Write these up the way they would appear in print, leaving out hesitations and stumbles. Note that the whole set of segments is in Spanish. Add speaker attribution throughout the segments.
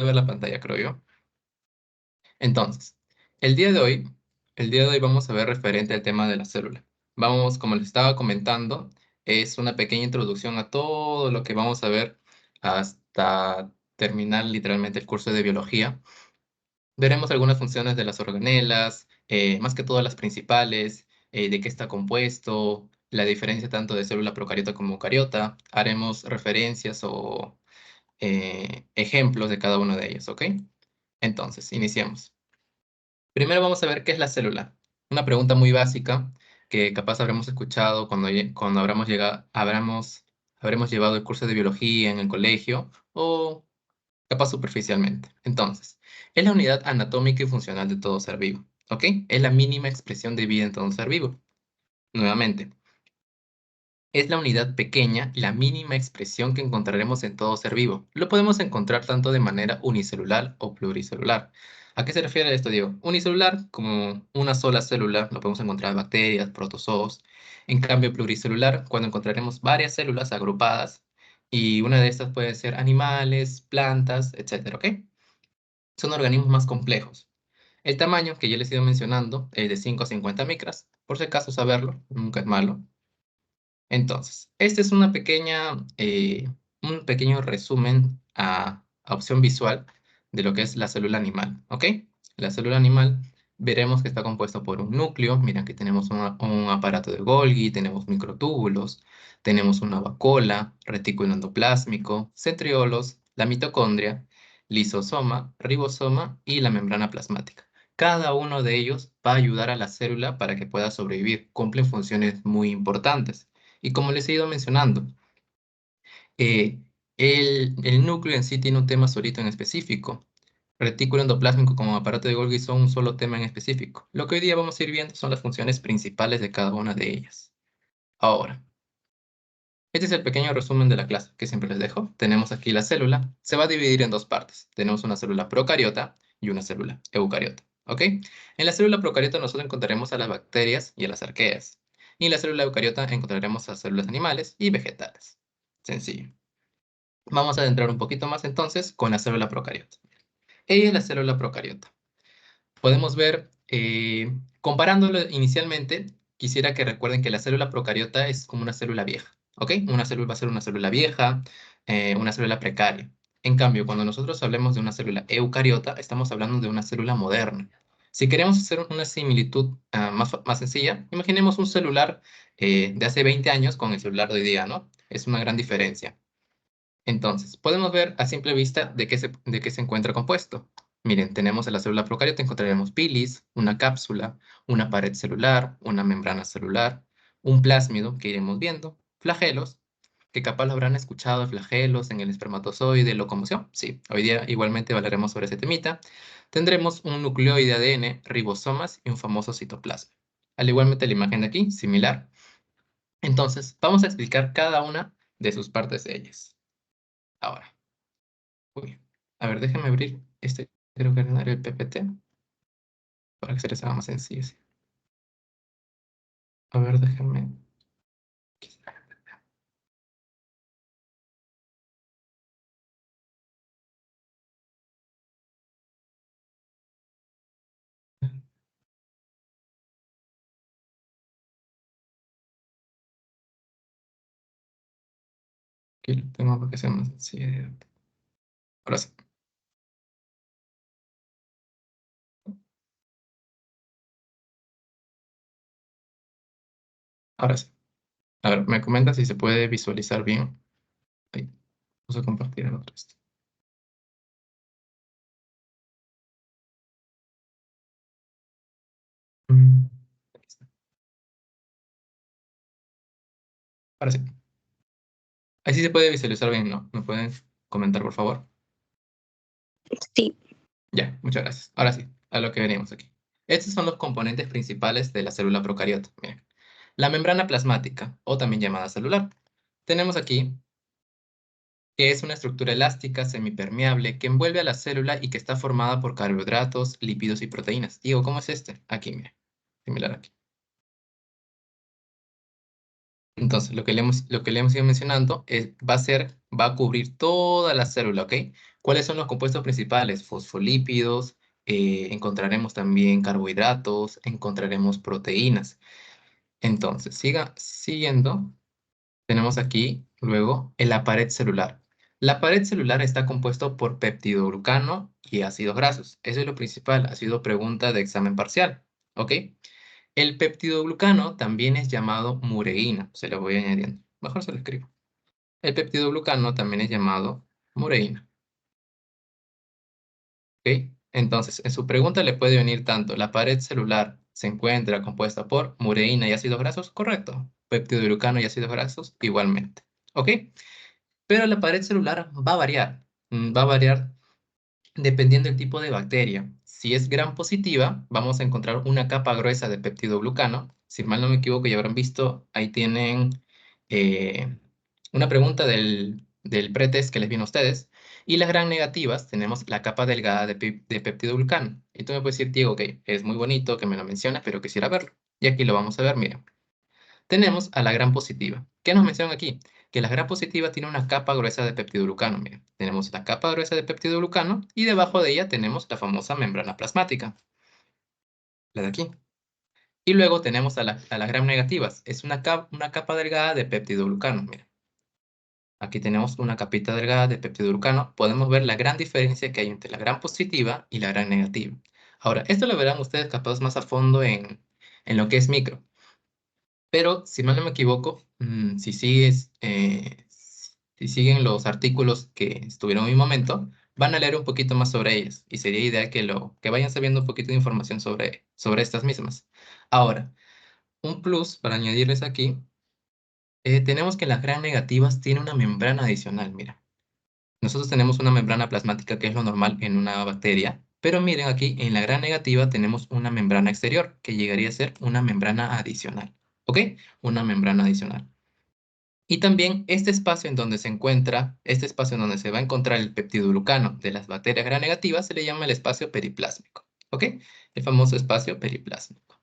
Speaker 1: ver la pantalla, creo yo. Entonces, el día de hoy, el día de hoy vamos a ver referente al tema de la célula. Vamos, como les estaba comentando, es una pequeña introducción a todo lo que vamos a ver hasta terminar literalmente el curso de biología. Veremos algunas funciones de las organelas, más que todas las principales, de qué está compuesto, la diferencia tanto de célula procariota como eucariota. Haremos referencias o ejemplos de cada uno de ellos, ¿ok? Entonces, iniciemos. Primero vamos a ver qué es la célula. Una pregunta muy básica que capaz habremos escuchado cuando habremos llevado el curso de biología en el colegio o capaz superficialmente. Entonces, es la unidad anatómica y funcional de todo ser vivo, ¿ok? Es la mínima expresión de vida en todo ser vivo. Nuevamente, es la unidad pequeña, la mínima expresión que encontraremos en todo ser vivo. Lo podemos encontrar tanto de manera unicelular o pluricelular. ¿A qué se refiere esto, Diego? Unicelular, como una sola célula, lo podemos encontrar en bacterias, protozoos. En cambio, pluricelular, cuando encontraremos varias células agrupadas, y una de estas puede ser animales, plantas, etcétera, ¿ok? Son organismos más complejos. El tamaño, que ya les he ido mencionando, es de 5 a 50 micras. Por si acaso saberlo, nunca es malo. Entonces, este es un pequeño resumen a opción visual de lo que es la célula animal, ¿ok? La célula animal veremos que está compuesta por un núcleo. Mira, aquí tenemos un aparato de Golgi, tenemos microtúbulos, tenemos una vacuola, retículo endoplásmico, centriolos, la mitocondria, lisosoma, ribosoma y la membrana plasmática. Cada uno de ellos va a ayudar a la célula para que pueda sobrevivir. Cumplen funciones muy importantes. Y como les he ido mencionando, eh, el núcleo en sí tiene un tema solito en específico. Retículo endoplásmico como aparato de Golgi son un solo tema en específico. Lo que hoy día vamos a ir viendo son las funciones principales de cada una de ellas. Ahora, este es el pequeño resumen de la clase que siempre les dejo. Tenemos aquí la célula. Se va a dividir en dos partes. Tenemos una célula procariota y una célula eucariota. ¿Ok? En la célula procariota nosotros encontraremos a las bacterias y a las arqueas. Y en la célula eucariota encontraremos a células animales y vegetales. Sencillo. Vamos a adentrar un poquito más entonces con la célula procariota. Ella es la célula procariota. Podemos ver, comparándolo inicialmente, quisiera que recuerden que la célula procariota es como una célula vieja, ¿ok? Una célula va a ser una célula vieja, una célula precaria. En cambio, cuando nosotros hablemos de una célula eucariota, estamos hablando de una célula moderna. Si queremos hacer una similitud más sencilla, imaginemos un celular de hace 20 años con el celular de hoy día, ¿no? Es una gran diferencia. Entonces, podemos ver a simple vista de qué se encuentra compuesto. Miren, tenemos en la célula procariota, encontraremos bilis, una cápsula, una pared celular, una membrana celular, un plásmido que iremos viendo, flagelos, que capaz lo habrán escuchado, flagelos en el espermatozoide, locomoción. Sí, hoy día igualmente hablaremos sobre ese temita. Tendremos un nucleoide de ADN, ribosomas y un famoso citoplasma. Al igualmente la imagen de aquí, similar. Entonces, vamos a explicar cada una de sus partes de ellas. Ahora. Uy, a ver, déjame abrir este, creo que era el PPT, para que se les haga más sencillo. Sí. A ver, déjame. Aquí lo tengo para que sea más sencillo. Ahora sí, ahora sí. A ver, me comenta si se puede visualizar bien. Ahí, vamos a compartir el otro. Aquí está. Ahora sí. Ahí sí se puede visualizar bien, ¿no? ¿Me pueden comentar, por favor?
Speaker 2: Sí.
Speaker 1: Ya, muchas gracias. Ahora sí, a lo que venimos aquí. Estos son los componentes principales de la célula procariota. Miren, la membrana plasmática, o también llamada celular. Tenemos aquí que es una estructura elástica semipermeable que envuelve a la célula y que está formada por carbohidratos, lípidos y proteínas. Digo, ¿cómo es este? Aquí, mira, similar aquí. Entonces, lo que le hemos ido mencionando va a ser Va a cubrir toda la célula, ¿ok? ¿Cuáles son los compuestos principales? Fosfolípidos, encontraremos también carbohidratos, encontraremos proteínas. Entonces, siguiendo, tenemos aquí luego en la pared celular. La pared celular está compuesto por peptidoglucano y ácidos grasos. Eso es lo principal, ha sido pregunta de examen parcial, ¿ok? El peptidoglucano también es llamado mureína, se lo voy añadiendo. Mejor se lo escribo. El peptidoglucano también es llamado mureína, ¿ok? Entonces, en su pregunta le puede venir tanto la pared celular se encuentra compuesta por mureína y ácidos grasos, correcto. Peptidoglucano y ácidos grasos, igualmente, ¿ok? Pero la pared celular va a variar. Va a variar dependiendo del tipo de bacteria. Si es gram positiva, vamos a encontrar una capa gruesa de peptidoglucano. Si mal no me equivoco, ya habrán visto, ahí tienen eh, una pregunta del pretest que les viene a ustedes. Y las gram negativas, tenemos la capa delgada de peptidoglucano. Y tú me puedes decir, Diego, ok, es muy bonito que me lo mencionas, pero quisiera verlo. Y aquí lo vamos a ver, miren. Tenemos a la gram positiva. ¿Qué nos mencionan aquí? Que la gram positiva tiene una capa gruesa de peptidoglucano. Miren, tenemos la capa gruesa de peptidoglucano y debajo de ella tenemos la famosa membrana plasmática, la de aquí. Y luego tenemos a las gram negativas. Es una capa delgada de peptidoglucano. Miren, aquí tenemos una capita delgada de peptidoglucano. Podemos ver la gran diferencia que hay entre la gram positiva y la gram negativa. Ahora, esto lo verán ustedes capaz más a fondo en lo que es micro. Pero, si mal no me equivoco, si siguen los artículos que estuvieron en mi momento, van a leer un poquito más sobre ellas. Y sería ideal que vayan sabiendo un poquito de información sobre estas mismas. Ahora, un plus para añadirles aquí, tenemos que las gram negativas tienen una membrana adicional. Mira, nosotros tenemos una membrana plasmática que es lo normal en una bacteria. Pero miren aquí, en la gram negativa tenemos una membrana exterior, que llegaría a ser una membrana adicional. ¿Ok? Una membrana adicional. Y también este espacio en donde se encuentra, este espacio en donde se va a encontrar el peptidoglucano de las bacterias gram negativas se le llama el espacio periplásmico. ¿Ok? El famoso espacio periplásmico.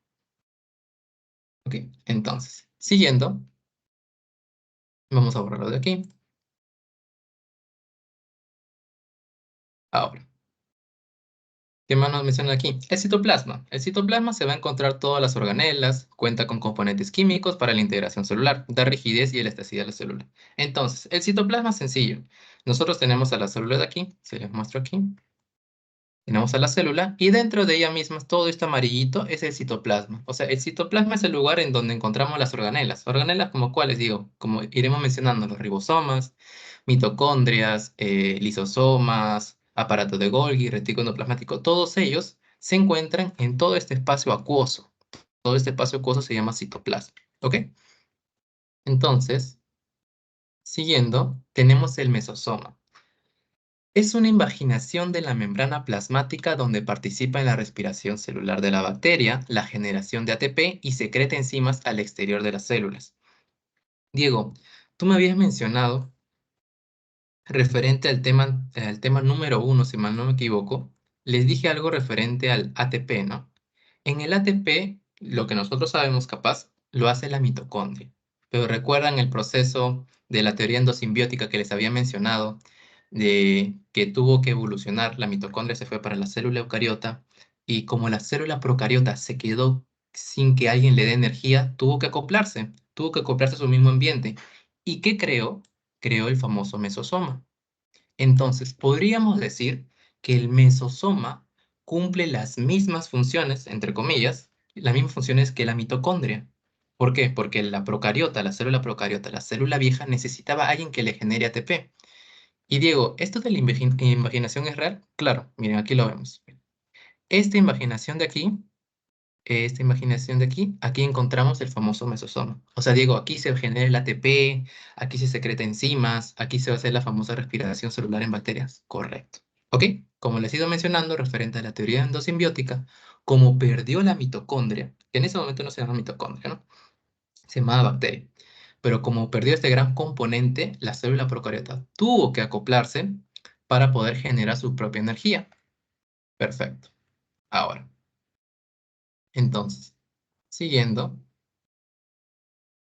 Speaker 1: ¿Ok? Entonces, siguiendo, vamos a borrarlo de aquí. Ahora, ¿qué más nos mencionan aquí? El citoplasma. El citoplasma se va a encontrar todas las organelas, cuenta con componentes químicos para la integración celular, da rigidez y elasticidad a la célula. Entonces, el citoplasma es sencillo. Nosotros tenemos a la célula de aquí, se les muestro aquí. Tenemos a la célula y dentro de ella misma todo esto amarillito es el citoplasma. O sea, el citoplasma es el lugar en donde encontramos las organelas. Organelas como cuáles, digo, como iremos mencionando, los ribosomas, mitocondrias, lisosomas, aparato de Golgi, retículo endoplasmático, todos ellos se encuentran en todo este espacio acuoso. Todo este espacio acuoso se llama citoplasma. ¿Ok? Entonces, siguiendo, tenemos el mesosoma. Es una invaginación de la membrana plasmática donde participa en la respiración celular de la bacteria, la generación de ATP y secreta enzimas al exterior de las células. Diego, tú me habías mencionado, referente al tema número uno, si mal no me equivoco, les dije algo referente al ATP, ¿no? En el ATP, lo que nosotros sabemos capaz, lo hace la mitocondria. Pero recuerdan el proceso de la teoría endosimbiótica que les había mencionado, de que tuvo que evolucionar, la mitocondria se fue para la célula eucariota, y como la célula procariota se quedó sin que alguien le dé energía, tuvo que acoplarse a su mismo ambiente. ¿Y qué creó? Creó el famoso mesosoma. Entonces, podríamos decir que el mesosoma cumple las mismas funciones, entre comillas, las mismas funciones que la mitocondria. ¿Por qué? Porque la célula procariota, la célula vieja, necesitaba a alguien que le genere ATP. Y Diego, ¿esto de la invaginación es real? Claro, miren, aquí lo vemos. Esta invaginación de aquí, aquí encontramos el famoso mesosoma. O sea, Diego, aquí se genera el ATP, aquí se secreta enzimas, aquí se va a hacer la famosa respiración celular en bacterias. Correcto. ¿Ok? Como les he ido mencionando, referente a la teoría endosimbiótica, como perdió la mitocondria, que en ese momento no se llama mitocondria, ¿no? Se llamaba bacteria. Pero como perdió este gran componente, la célula procariota tuvo que acoplarse para poder generar su propia energía. Perfecto. Ahora, entonces, siguiendo.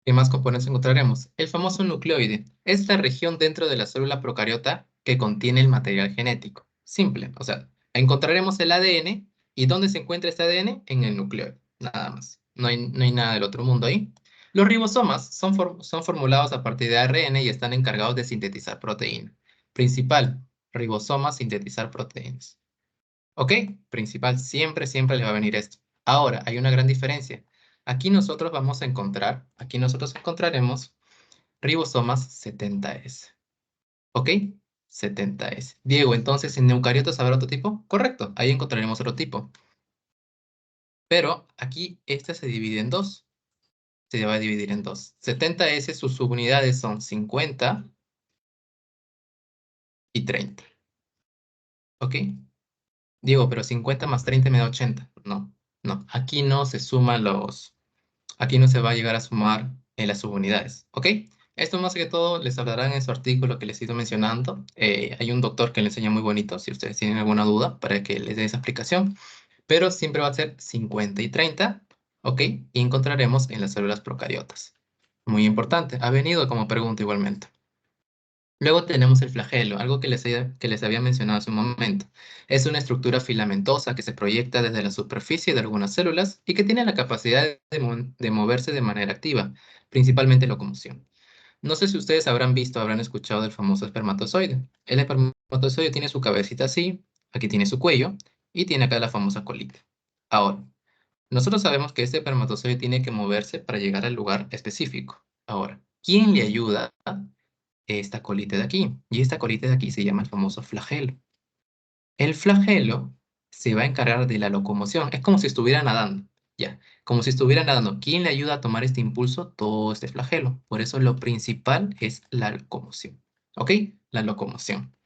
Speaker 1: ¿Qué más componentes encontraremos? El famoso nucleoide es la región dentro de la célula procariota que contiene el material genético. Simple, o sea, encontraremos el ADN y ¿dónde se encuentra este ADN? En el nucleoide, nada más. No hay nada del otro mundo ahí. Los ribosomas son formulados a partir de ARN y están encargados de sintetizar proteína. Principal, ribosomas, sintetizar proteínas. ¿Ok? Principal, siempre le va a venir esto. Ahora, hay una gran diferencia. Aquí nosotros encontraremos ribosomas 70S. ¿Ok? 70S. Diego, entonces, ¿en eucariotas habrá otro tipo? Correcto, ahí encontraremos otro tipo. Pero aquí este se divide en dos. Se va a dividir en dos. 70S, sus subunidades son 50 y 30. ¿Ok? Diego, pero 50 más 30 me da 80. No, no. Aquí no se suman los... Aquí no se va a llegar a sumar en las subunidades, ¿ok? Esto más que todo les hablarán en su artículo que les he ido mencionando. Hay un doctor que le enseña muy bonito, si ustedes tienen alguna duda, para que les dé esa explicación. Pero siempre va a ser 50 y 30, ¿ok? Y encontraremos en las células procariotas. Muy importante, ha venido como pregunta igualmente. Luego tenemos el flagelo, algo que les había mencionado hace un momento. Es una estructura filamentosa que se proyecta desde la superficie de algunas células y que tiene la capacidad de moverse de manera activa, principalmente locomoción. No sé si ustedes habrán visto, habrán escuchado del famoso espermatozoide. El espermatozoide tiene su cabecita así, aquí tiene su cuello y tiene acá la famosa colita. Ahora, nosotros sabemos que este espermatozoide tiene que moverse para llegar al lugar específico. Ahora, ¿quién le ayuda? Esta colita de aquí. Y esta colita de aquí se llama el famoso flagelo. El flagelo se va a encargar de la locomoción. Es como si estuviera nadando. Ya, como si estuviera nadando. ¿Quién le ayuda a tomar este impulso? Todo este flagelo. Por eso lo principal es la locomoción. ¿Ok? La locomoción.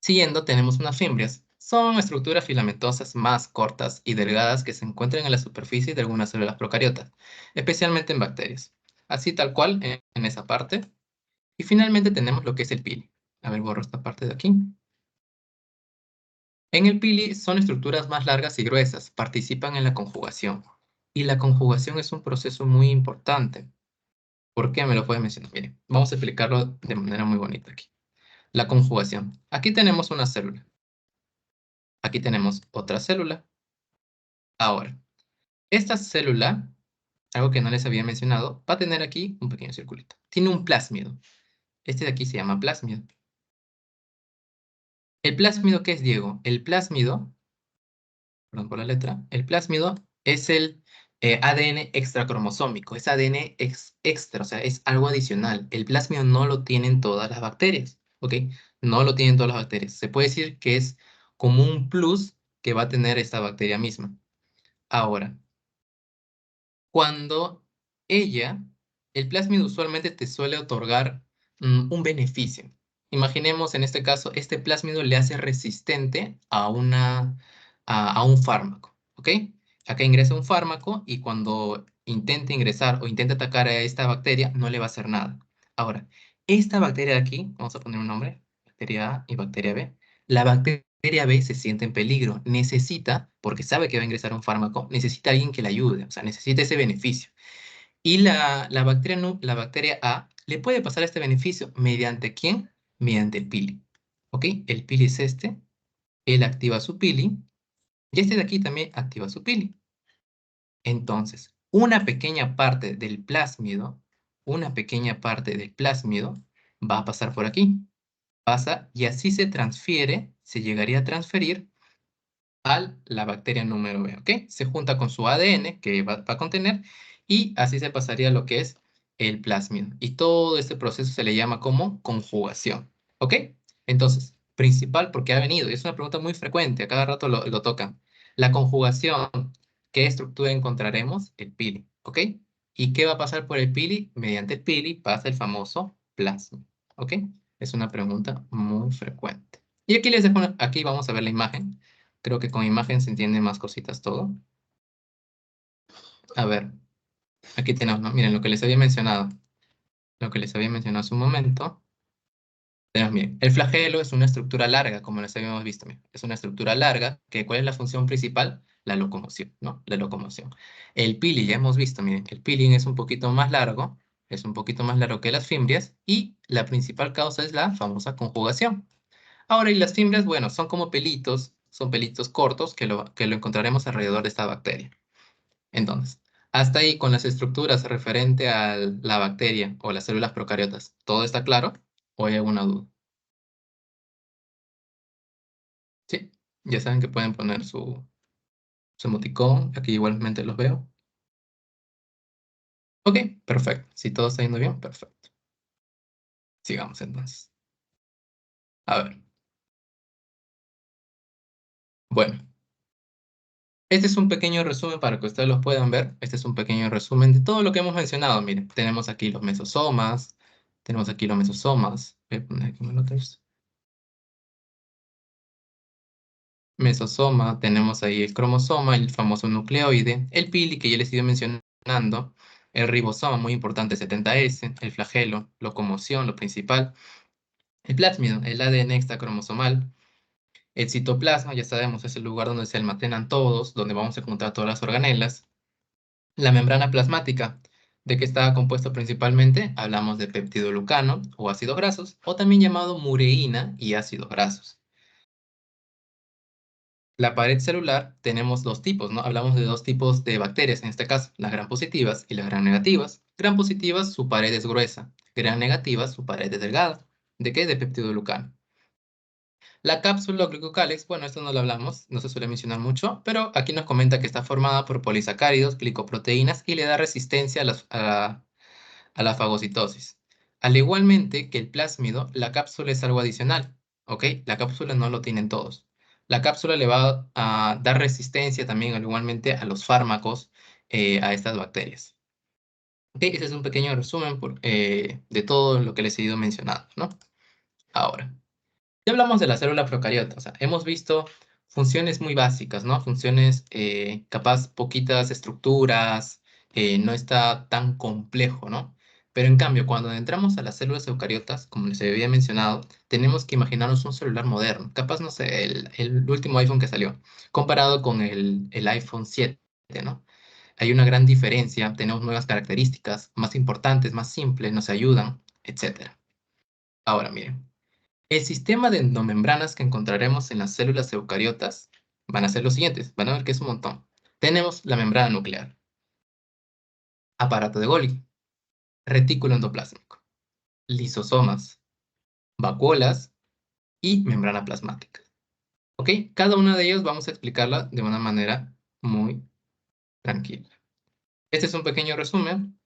Speaker 1: Siguiendo, tenemos unas fimbrias. Son estructuras filamentosas más cortas y delgadas que se encuentran en la superficie de algunas células procariotas, especialmente en bacterias. Así tal cual, en esa parte. Y finalmente tenemos lo que es el pili. A ver, borro esta parte de aquí. En el pili son estructuras más largas y gruesas, participan en la conjugación. Y la conjugación es un proceso muy importante. ¿Por qué me lo puede mencionar? Miren, vamos a explicarlo de manera muy bonita aquí. La conjugación. Aquí tenemos una célula. Aquí tenemos otra célula. Ahora, esta célula, algo que no les había mencionado, va a tener aquí un pequeño circulito. Tiene un plásmido. Este de aquí se llama plásmido. ¿El plásmido qué es, Diego? El plásmido, perdón por la letra, el plásmido es el ADN extracromosómico, es ADN extra, o sea, es algo adicional. El plásmido no lo tienen todas las bacterias, ¿ok? No lo tienen todas las bacterias. Se puede decir que es como un plus que va a tener esta bacteria misma. Ahora, cuando ella, el plásmido usualmente te suele otorgar un beneficio. Imaginemos en este caso, este plásmido le hace resistente a un fármaco, ¿ok? Acá ingresa un fármaco y cuando intenta ingresar o intenta atacar a esta bacteria, no le va a hacer nada. Ahora, esta bacteria de aquí, vamos a poner un nombre, bacteria A y bacteria B. La bacteria B se siente en peligro, necesita, porque sabe que va a ingresar un fármaco, necesita alguien que le ayude, o sea, necesita ese beneficio. Y la bacteria A le puede pasar este beneficio mediante ¿quién? Mediante el pili. ¿Ok? El pili es este, él activa su pili, y este de aquí también activa su pili. Entonces, una pequeña parte del plásmido va a pasar por aquí. Pasa y así se transfiere, se llegaría a transferir a la bacteria número B, ¿ok? Se junta con su ADN que va a contener y así se pasaría lo que es el plásmido. Y todo este proceso se le llama como conjugación, ¿ok? Entonces, principal porque ha venido, y es una pregunta muy frecuente, a cada rato lo tocan. La conjugación, ¿qué estructura encontraremos? El pili, ¿ok? ¿Y qué va a pasar por el pili? Mediante el pili pasa el famoso plasma, ¿ok? Es una pregunta muy frecuente. Y aquí les dejo, aquí vamos a ver la imagen. Creo que con imagen se entiende más cositas todo. A ver, aquí tenemos, ¿no? Miren lo que les había mencionado. Lo que les había mencionado hace un momento. Tenemos, miren, el flagelo es una estructura larga, como les habíamos visto. Miren. Es una estructura larga, que ¿cuál es la función principal? la locomoción, ¿no? La locomoción. El pili, ya hemos visto, miren, el peeling es un poquito más largo, es un poquito más largo que las fimbrias, y la principal causa es la famosa conjugación. Ahora, y las fimbrias, bueno, son pelitos cortos que lo encontraremos alrededor de esta bacteria. Entonces, hasta ahí con las estructuras referente a la bacteria o las células procariotas, ¿todo está claro? ¿O hay alguna duda? Sí, ya saben que pueden poner su emoticón, aquí igualmente los veo. Ok, perfecto. Si todo está yendo bien, perfecto. Sigamos entonces. A ver, bueno, este es un pequeño resumen para que ustedes lo puedan ver. Este es un pequeño resumen de todo lo que hemos mencionado. Miren, tenemos aquí los mesosomas, tenemos aquí los mesosomas. Voy a poner aquí manotas. Mesosoma, tenemos ahí el cromosoma, el famoso nucleoide, el pili que ya les ido mencionando, el ribosoma, muy importante, 70S, el flagelo, locomoción, lo principal, el plásmido, el ADN extracromosomal, el citoplasma, ya sabemos, es el lugar donde se almacenan todos, donde vamos a encontrar todas las organelas, la membrana plasmática, ¿de qué estaba compuesto principalmente? Hablamos de peptidoglucano o ácidos grasos, o también llamado mureína y ácidos grasos. La pared celular tenemos dos tipos, ¿no? Hablamos de dos tipos de bacterias en este caso, las gram positivas y las gram negativas. Gram positivas, su pared es gruesa. Gram negativas, su pared es delgada. ¿De qué? De peptidoglucano. La cápsula glucocálex, bueno, esto no lo hablamos, no se suele mencionar mucho, pero aquí nos comenta que está formada por polisacáridos, glicoproteínas y le da resistencia a la fagocitosis. Al igualmente que el plásmido, la cápsula es algo adicional, ¿ok? La cápsula no lo tienen todos. La cápsula le va a dar resistencia también, al igualmente, a los fármacos, a estas bacterias. ¿Ok? Ese es un pequeño resumen de todo lo que les he ido mencionando, ¿no? Ahora. Ya hablamos de la célula procariota, o sea, hemos visto funciones muy básicas, ¿no? Funciones, capaz poquitas estructuras, no está tan complejo, ¿no? Pero en cambio, cuando entramos a las células eucariotas, como les había mencionado, tenemos que imaginarnos un celular moderno, capaz, no sé, el último iPhone que salió, comparado con el iPhone 7, ¿no? Hay una gran diferencia, tenemos nuevas características, más importantes, más simples, nos ayudan, etcétera. Ahora, miren. El sistema de endomembranas que encontraremos en las células eucariotas van a ser los siguientes, van a ver que es un montón. Tenemos la membrana nuclear, aparato de Golgi, retículo endoplásmico, lisosomas, vacuolas y membrana plasmática. ¿Ok? Cada una de ellas vamos a explicarla de una manera muy tranquila. Este es un pequeño resumen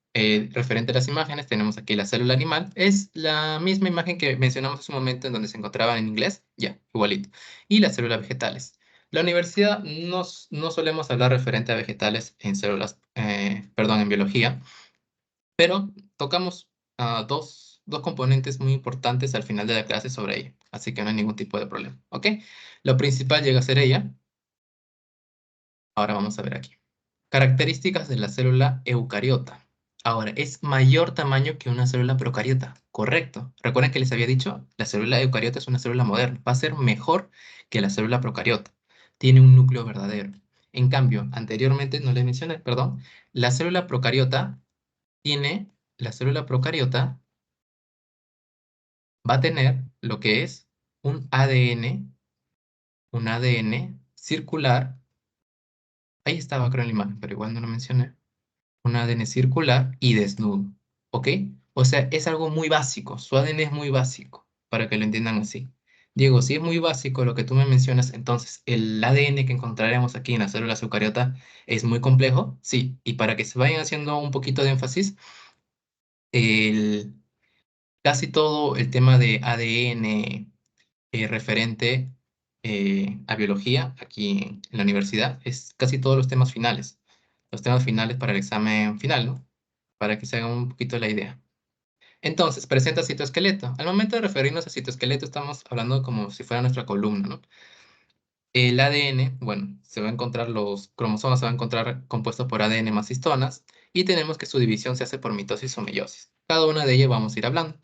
Speaker 1: referente a las imágenes. Tenemos aquí la célula animal. Es la misma imagen que mencionamos hace un momento en donde se encontraba en inglés. Ya, igualito. Y las células vegetales. La universidad no solemos hablar referente a vegetales en células, perdón, en biología, pero tocamos dos componentes muy importantes al final de la clase sobre ella. Así que no hay ningún tipo de problema. ¿Ok? Lo principal llega a ser ella. Ahora vamos a ver aquí. Características de la célula eucariota. Ahora, es mayor tamaño que una célula procariota. Correcto. Recuerden que les había dicho, la célula eucariota es una célula moderna. Va a ser mejor que la célula procariota. Tiene un núcleo verdadero. En cambio, anteriormente no les mencioné, perdón, la célula procariota tiene, la célula procariota va a tener lo que es un ADN, un ADN circular. Ahí estaba, creo, en la imagen, pero igual no lo mencioné. Un ADN circular y desnudo, ¿ok? O sea, es algo muy básico, su ADN es muy básico, para que lo entiendan así. Diego, si es muy básico lo que tú me mencionas, entonces el ADN que encontraremos aquí en la célula eucariota es muy complejo, sí, y para que se vayan haciendo un poquito de énfasis, el, casi todo el tema de ADN referente a biología aquí en la universidad es casi todos los temas finales para el examen final, ¿no? Para que se hagan un poquito la idea. Entonces, presenta citoesqueleto. Al momento de referirnos a citoesqueleto, estamos hablando como si fuera nuestra columna, ¿no? El ADN, bueno, se va a encontrar los cromosomas, se va a encontrar compuestos por ADN más histonas, y tenemos que su división se hace por mitosis o meiosis. Cada una de ellas vamos a ir hablando.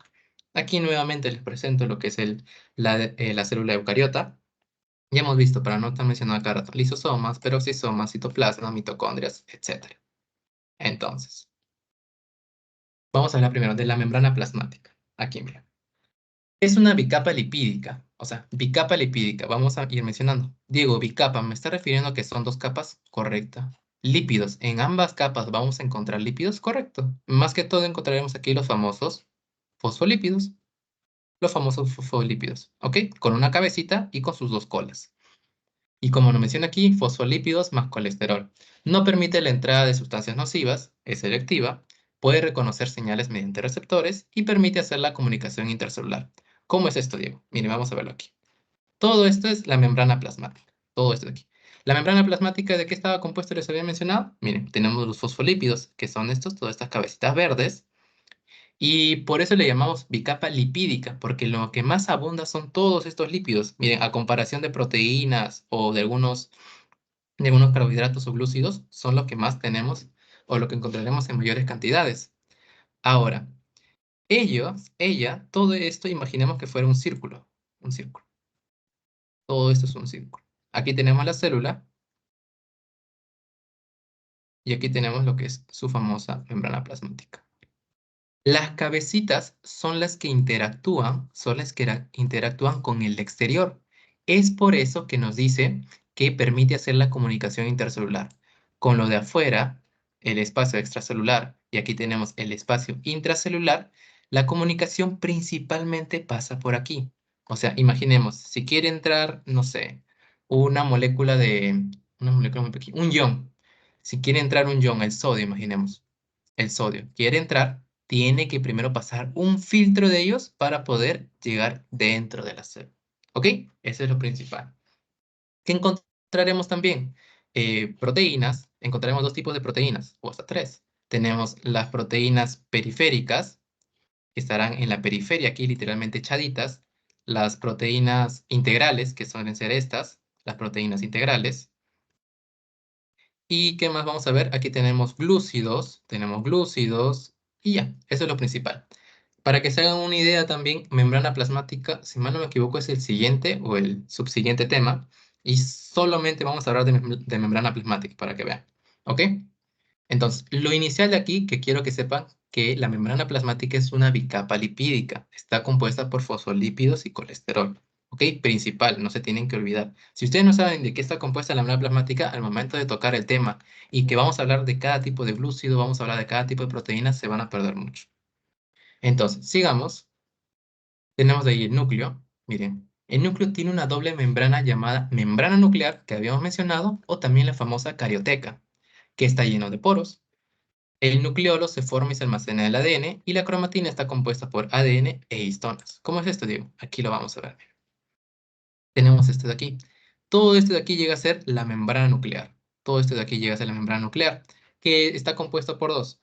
Speaker 1: Aquí nuevamente les presento lo que es la célula eucariota. Ya hemos visto, para no estar mencionando cada rato, lisosomas, peroxisomas, citoplasma, mitocondrias, etc. Entonces, vamos a hablar primero de la membrana plasmática. Aquí, mira. Es una bicapa lipídica, o sea, bicapa lipídica. Vamos a ir mencionando. Diego, bicapa, ¿me está refiriendo a que son dos capas? Correcta. Lípidos, en ambas capas vamos a encontrar lípidos, correcto. Más que todo encontraremos aquí los famosos fosfolípidos. Los famosos fosfolípidos, ¿ok? Con una cabecita y con sus dos colas. Y como nos menciona aquí, fosfolípidos más colesterol. No permite la entrada de sustancias nocivas, es selectiva, puede reconocer señales mediante receptores y permite hacer la comunicación intercelular. ¿Cómo es esto, Diego? Miren, vamos a verlo aquí. Todo esto es la membrana plasmática. Todo esto de aquí. La membrana plasmática, ¿de qué estaba compuesto? Les había mencionado. Miren, tenemos los fosfolípidos, que son estos, todas estas cabecitas verdes. Y por eso le llamamos bicapa lipídica, porque lo que más abunda son todos estos lípidos. Miren, a comparación de proteínas o de algunos carbohidratos o glúcidos, son los que más tenemos o lo que encontraremos en mayores cantidades. Ahora, todo esto, imaginemos que fuera un círculo. Un círculo. Todo esto es un círculo. Aquí tenemos la célula y aquí tenemos lo que es su famosa membrana plasmática. Las cabecitas son las que interactúan con el exterior. Es por eso que nos dice que permite hacer la comunicación intercelular. Con lo de afuera, el espacio extracelular, y aquí tenemos el espacio intracelular, la comunicación principalmente pasa por aquí. O sea, imaginemos, si quiere entrar, no sé, una molécula muy pequeña, un ion. Si quiere entrar un ion, el sodio, imaginemos el sodio quiere entrar, tiene que primero pasar un filtro de ellos para poder llegar dentro de la célula. ¿Ok? Eso es lo principal. ¿Qué encontraremos también? Proteínas. Encontraremos dos tipos de proteínas, o hasta tres. Tenemos las proteínas periféricas, que estarán en la periferia, aquí literalmente echaditas. Las proteínas integrales, que suelen ser estas, las proteínas integrales. ¿Y qué más vamos a ver? Aquí tenemos glúcidos y ya, eso es lo principal. Para que se hagan una idea también, membrana plasmática, si mal no me equivoco, es el siguiente o el subsiguiente tema y solamente vamos a hablar de membrana plasmática para que vean. ¿Ok? Entonces, lo inicial de aquí, que quiero que sepan que la membrana plasmática es una bicapa lipídica. Está compuesta por fosfolípidos y colesterol. ¿Ok? Principal, no se tienen que olvidar. Si ustedes no saben de qué está compuesta la membrana plasmática, al momento de tocar el tema y que vamos a hablar de cada tipo de glúcido, vamos a hablar de cada tipo de proteínas, se van a perder mucho. Entonces, sigamos. Tenemos de ahí el núcleo. Miren, el núcleo tiene una doble membrana llamada membrana nuclear, que habíamos mencionado, o también la famosa carioteca, que está lleno de poros. El nucleolo se forma y se almacena en el ADN y la cromatina está compuesta por ADN e histonas. ¿Cómo es esto, Diego? Aquí lo vamos a ver. Tenemos este de aquí. Todo este de aquí llega a ser la membrana nuclear. Todo este de aquí llega a ser la membrana nuclear, que está compuesta por dos.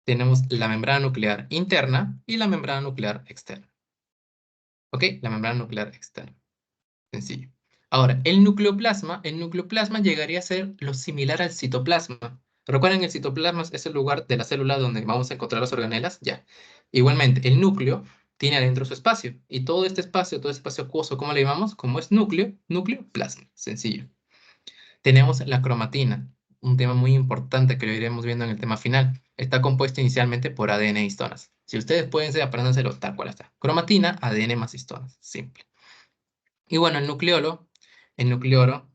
Speaker 1: Tenemos la membrana nuclear interna y la membrana nuclear externa. ¿Ok? La membrana nuclear externa. Sencillo. Ahora, el nucleoplasma llegaría a ser lo similar al citoplasma. ¿Recuerdan el citoplasma es el lugar de la célula donde vamos a encontrar las organelas? Ya. Igualmente, el núcleo tiene adentro su espacio. Y todo este espacio acuoso, ¿cómo le llamamos? Como es núcleo, núcleoplasma. Sencillo. Tenemos la cromatina, un tema muy importante que lo iremos viendo en el tema final. Está compuesto inicialmente por ADN e histonas. Si ustedes pueden ser, apréndanselo tal cual está. Cromatina, ADN más histonas. Simple. Y bueno, el nucleolo,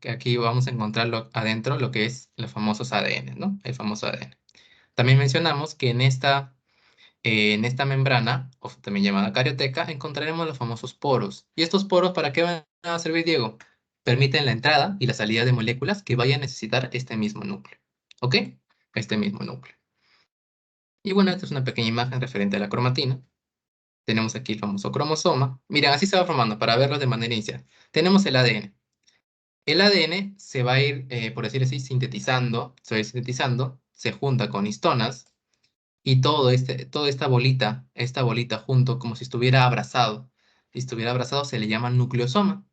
Speaker 1: que aquí vamos a encontrarlo adentro, lo que es los famosos ADN, ¿no? El famoso ADN. También mencionamos que en esta membrana, o también llamada carioteca, encontraremos los famosos poros. ¿Y estos poros para qué van a servir, Diego? Permiten la entrada y la salida de moléculas que vayan a necesitar este mismo núcleo. ¿Ok? Este mismo núcleo. Y bueno, esta es una pequeña imagen referente a la cromatina. Tenemos aquí el famoso cromosoma. Miren, así se va formando para verlo de manera inicial. Tenemos el ADN. El ADN se va a ir, por decir así, sintetizando, se junta con histonas y toda esta bolita junto, como si estuviera abrazado. Si estuviera abrazado se le llama nucleosoma.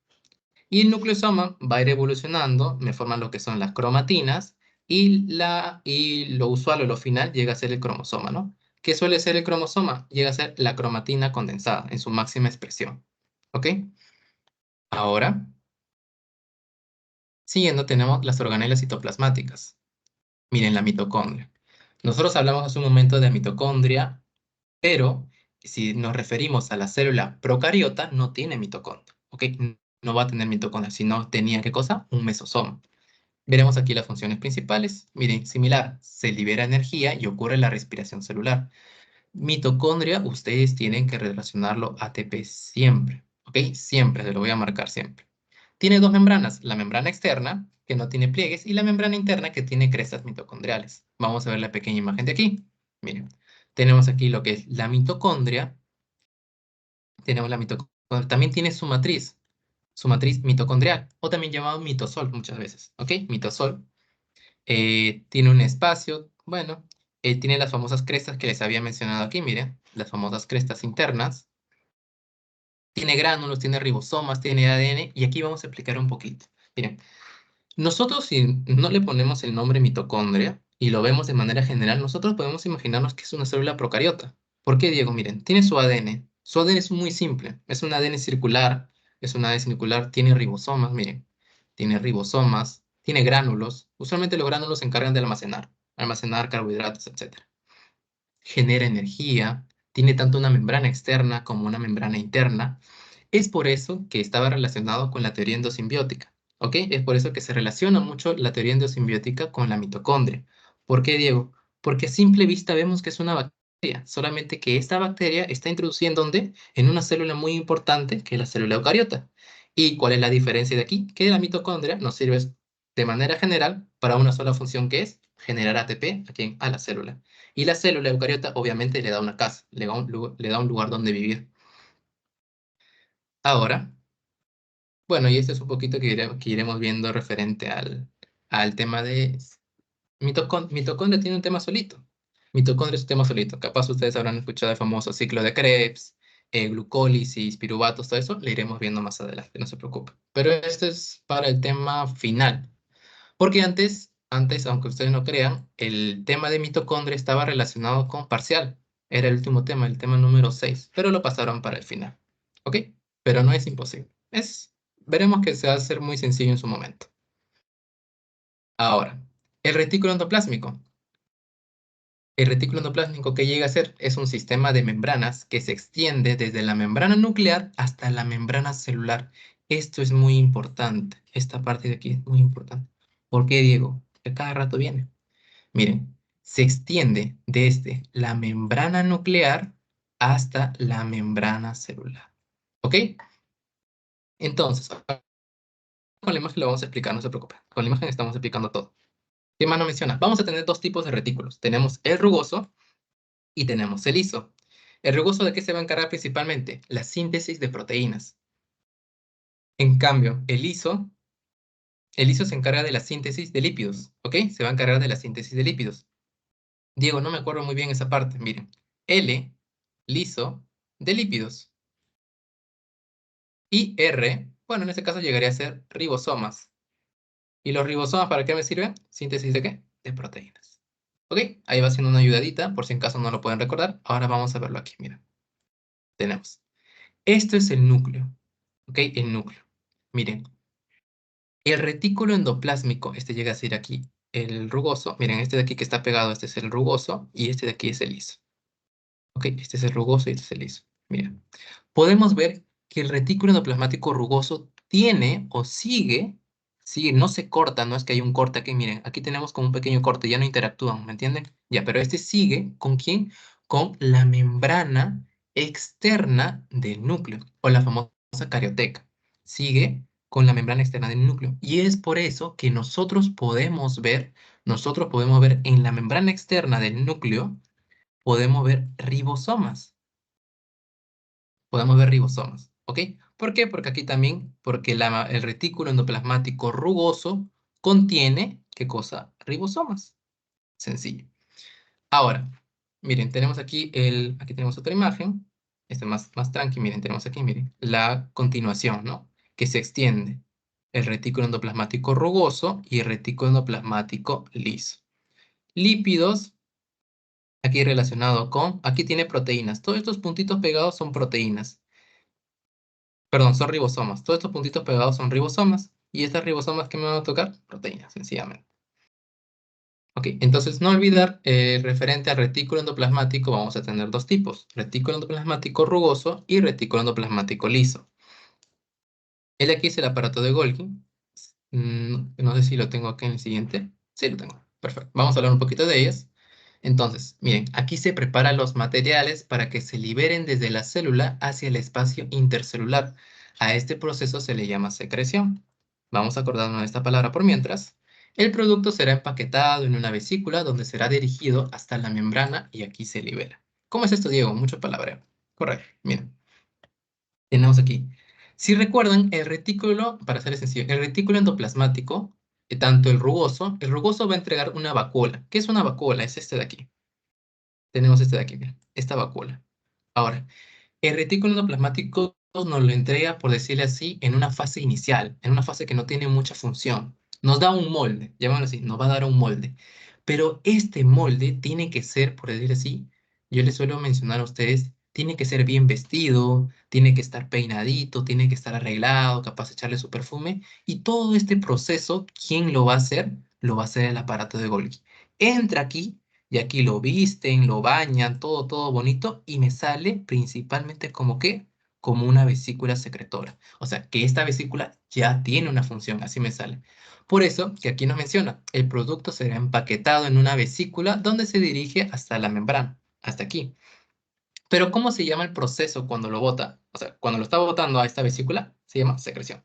Speaker 1: Y el nucleosoma va a ir evolucionando, me forman lo que son las cromatinas y lo usual o lo final llega a ser el cromosoma, ¿no? ¿Qué suele ser el cromosoma? Llega a ser la cromatina condensada en su máxima expresión. ¿Ok? Ahora. Siguiendo tenemos las organelas citoplasmáticas. Miren la mitocondria. Nosotros hablamos hace un momento de mitocondria, pero si nos referimos a la célula procariota, no tiene mitocondria, ¿ok? No va a tener mitocondria, sino tenía, ¿qué cosa? Un mesosoma. Veremos aquí las funciones principales. Miren, similar, se libera energía y ocurre la respiración celular. Mitocondria, ustedes tienen que relacionarlo a ATP siempre, ¿ok? Siempre, se lo voy a marcar siempre. Tiene dos membranas, la membrana externa, que no tiene pliegues, y la membrana interna, que tiene crestas mitocondriales. Vamos a ver la pequeña imagen de aquí. Miren, tenemos aquí lo que es la mitocondria. Tenemos la mitocondria. También tiene su matriz mitocondrial, o también llamado mitosol muchas veces, ¿ok? Mitosol. Tiene un espacio, bueno, tiene las famosas crestas que les había mencionado aquí, miren, las famosas crestas internas. Tiene gránulos, tiene ribosomas, tiene ADN, y aquí vamos a explicar un poquito. Miren, nosotros si no le ponemos el nombre mitocondria y lo vemos de manera general, nosotros podemos imaginarnos que es una célula procariota. ¿Por qué, Diego? Miren, tiene su ADN. Su ADN es muy simple, es un ADN circular, tiene ribosomas, miren, tiene ribosomas, tiene gránulos. Usualmente los gránulos se encargan de almacenar carbohidratos, etcétera. Genera energía, tiene tanto una membrana externa como una membrana interna. Es por eso que estaba relacionado con la teoría endosimbiótica, ¿ok? Es por eso que se relaciona mucho la teoría endosimbiótica con la mitocondria. ¿Por qué, Diego? Porque a simple vista vemos que es una bacteria, solamente que esta bacteria está introducida en ¿dónde? En una célula muy importante, que es la célula eucariota. ¿Y cuál es la diferencia de aquí? Que la mitocondria nos sirve de manera general para una sola función, que es generar ATP a la célula. Y la célula eucariota obviamente le da una casa, le da un lugar donde vivir. Ahora, bueno, y esto es un poquito que iremos viendo referente al tema de mitocondria tiene un tema solito. Mitocondria es un tema solito. Capaz ustedes habrán escuchado el famoso ciclo de Krebs, glucólisis, piruvatos, todo eso. Lo iremos viendo más adelante, no se preocupen. Pero esto es para el tema final. Porque antes, aunque ustedes no crean, el tema de mitocondria estaba relacionado con parcial. Era el último tema, el tema número 6, pero lo pasaron para el final. ¿Ok? Pero no es imposible. Veremos que se va a hacer muy sencillo en su momento. Ahora, el retículo endoplásmico. El retículo endoplásmico, que llega a ser, es un sistema de membranas que se extiende desde la membrana nuclear hasta la membrana celular. Esto es muy importante. Esta parte de aquí es muy importante. ¿Por qué, Diego? Que cada rato viene. Miren, se extiende desde la membrana nuclear hasta la membrana celular. ¿Ok? Entonces, con la imagen lo vamos a explicar, no se preocupen. Con la imagen estamos explicando todo. ¿Qué más nos menciona? Vamos a tener dos tipos de retículos. Tenemos el rugoso y tenemos el liso. ¿El rugoso de qué se va a encargar principalmente? La síntesis de proteínas. En cambio, el liso se encarga de la síntesis de lípidos. ¿Ok? Se va a encargar de la síntesis de lípidos. Diego, no me acuerdo muy bien esa parte. Miren, L, liso, de lípidos. Y R, bueno, en este caso llegaría a ser ribosomas. ¿Y los ribosomas para qué me sirven? ¿Síntesis de qué? De proteínas. ¿Ok? Ahí va siendo una ayudadita, por si en caso no lo pueden recordar. Ahora vamos a verlo aquí, mira. Tenemos. Esto es el núcleo. ¿Ok? El núcleo. Miren, el retículo endoplásmico, este llega a ser aquí el rugoso. Miren, este de aquí que está pegado, este es el rugoso y este de aquí es el liso. ¿Ok? Este es el rugoso y este es el liso. Miren, podemos ver que el retículo endoplasmático rugoso tiene o sigue, no se corta, no es que hay un corte aquí, miren, aquí tenemos como un pequeño corte, ya no interactúan, ¿me entienden? Ya, pero este sigue, ¿con quién? Con la membrana externa del núcleo, o la famosa carioteca. Sigue con la membrana externa del núcleo. Y es por eso que nosotros podemos ver en la membrana externa del núcleo, podemos ver ribosomas. Podemos ver ribosomas, ¿ok? ¿Por qué? Porque aquí también, porque el retículo endoplasmático rugoso contiene, ¿qué cosa? Ribosomas. Sencillo. Ahora, miren, tenemos aquí tenemos otra imagen, más tranqui, miren, tenemos aquí, miren, la continuación, ¿no? Que se extiende el retículo endoplasmático rugoso y el retículo endoplasmático liso. Lípidos, aquí relacionado con, aquí tiene proteínas. Todos estos puntitos pegados son proteínas. Perdón, son ribosomas. Todos estos puntitos pegados son ribosomas. ¿Y estas ribosomas que me van a tocar? Proteínas, sencillamente. Ok, entonces no olvidar, referente al retículo endoplasmático, vamos a tener dos tipos, retículo endoplasmático rugoso y retículo endoplasmático liso. El de aquí es el aparato de Golgi. No sé si lo tengo aquí en el siguiente. Sí, lo tengo. Perfecto. Vamos a hablar un poquito de ellas. Entonces, miren, aquí se preparan los materiales para que se liberen desde la célula hacia el espacio intercelular. A este proceso se le llama secreción. Vamos a acordarnos de esta palabra por mientras. El producto será empaquetado en una vesícula donde será dirigido hasta la membrana y aquí se libera. ¿Cómo es esto, Diego? Mucho palabreo. Correcto. Miren, tenemos aquí. Si recuerdan, el retículo, para hacerle sencillo, el retículo endoplasmático, tanto el rugoso va a entregar una vacuola. ¿Qué es una vacuola? Es este de aquí. Tenemos este de aquí, mira, esta vacuola. Ahora, el retículo endoplasmático nos lo entrega, por decirle así, en una fase inicial, en una fase que no tiene mucha función. Nos da un molde, llamémoslo así, nos va a dar un molde. Pero este molde tiene que ser, por decir así, yo les suelo mencionar a ustedes, tiene que ser bien vestido, tiene que estar peinadito, tiene que estar arreglado, capaz de echarle su perfume. Y todo este proceso, ¿quién lo va a hacer? Lo va a hacer el aparato de Golgi. Entra aquí y aquí lo visten, lo bañan, todo bonito, y me sale principalmente como que, como una vesícula secretora. O sea, que esta vesícula ya tiene una función, así me sale. Por eso, que aquí nos menciona, el producto será empaquetado en una vesícula donde se dirige hasta la membrana, hasta aquí. Pero ¿cómo se llama el proceso cuando lo bota? O sea, cuando lo está botando a esta vesícula, se llama secreción.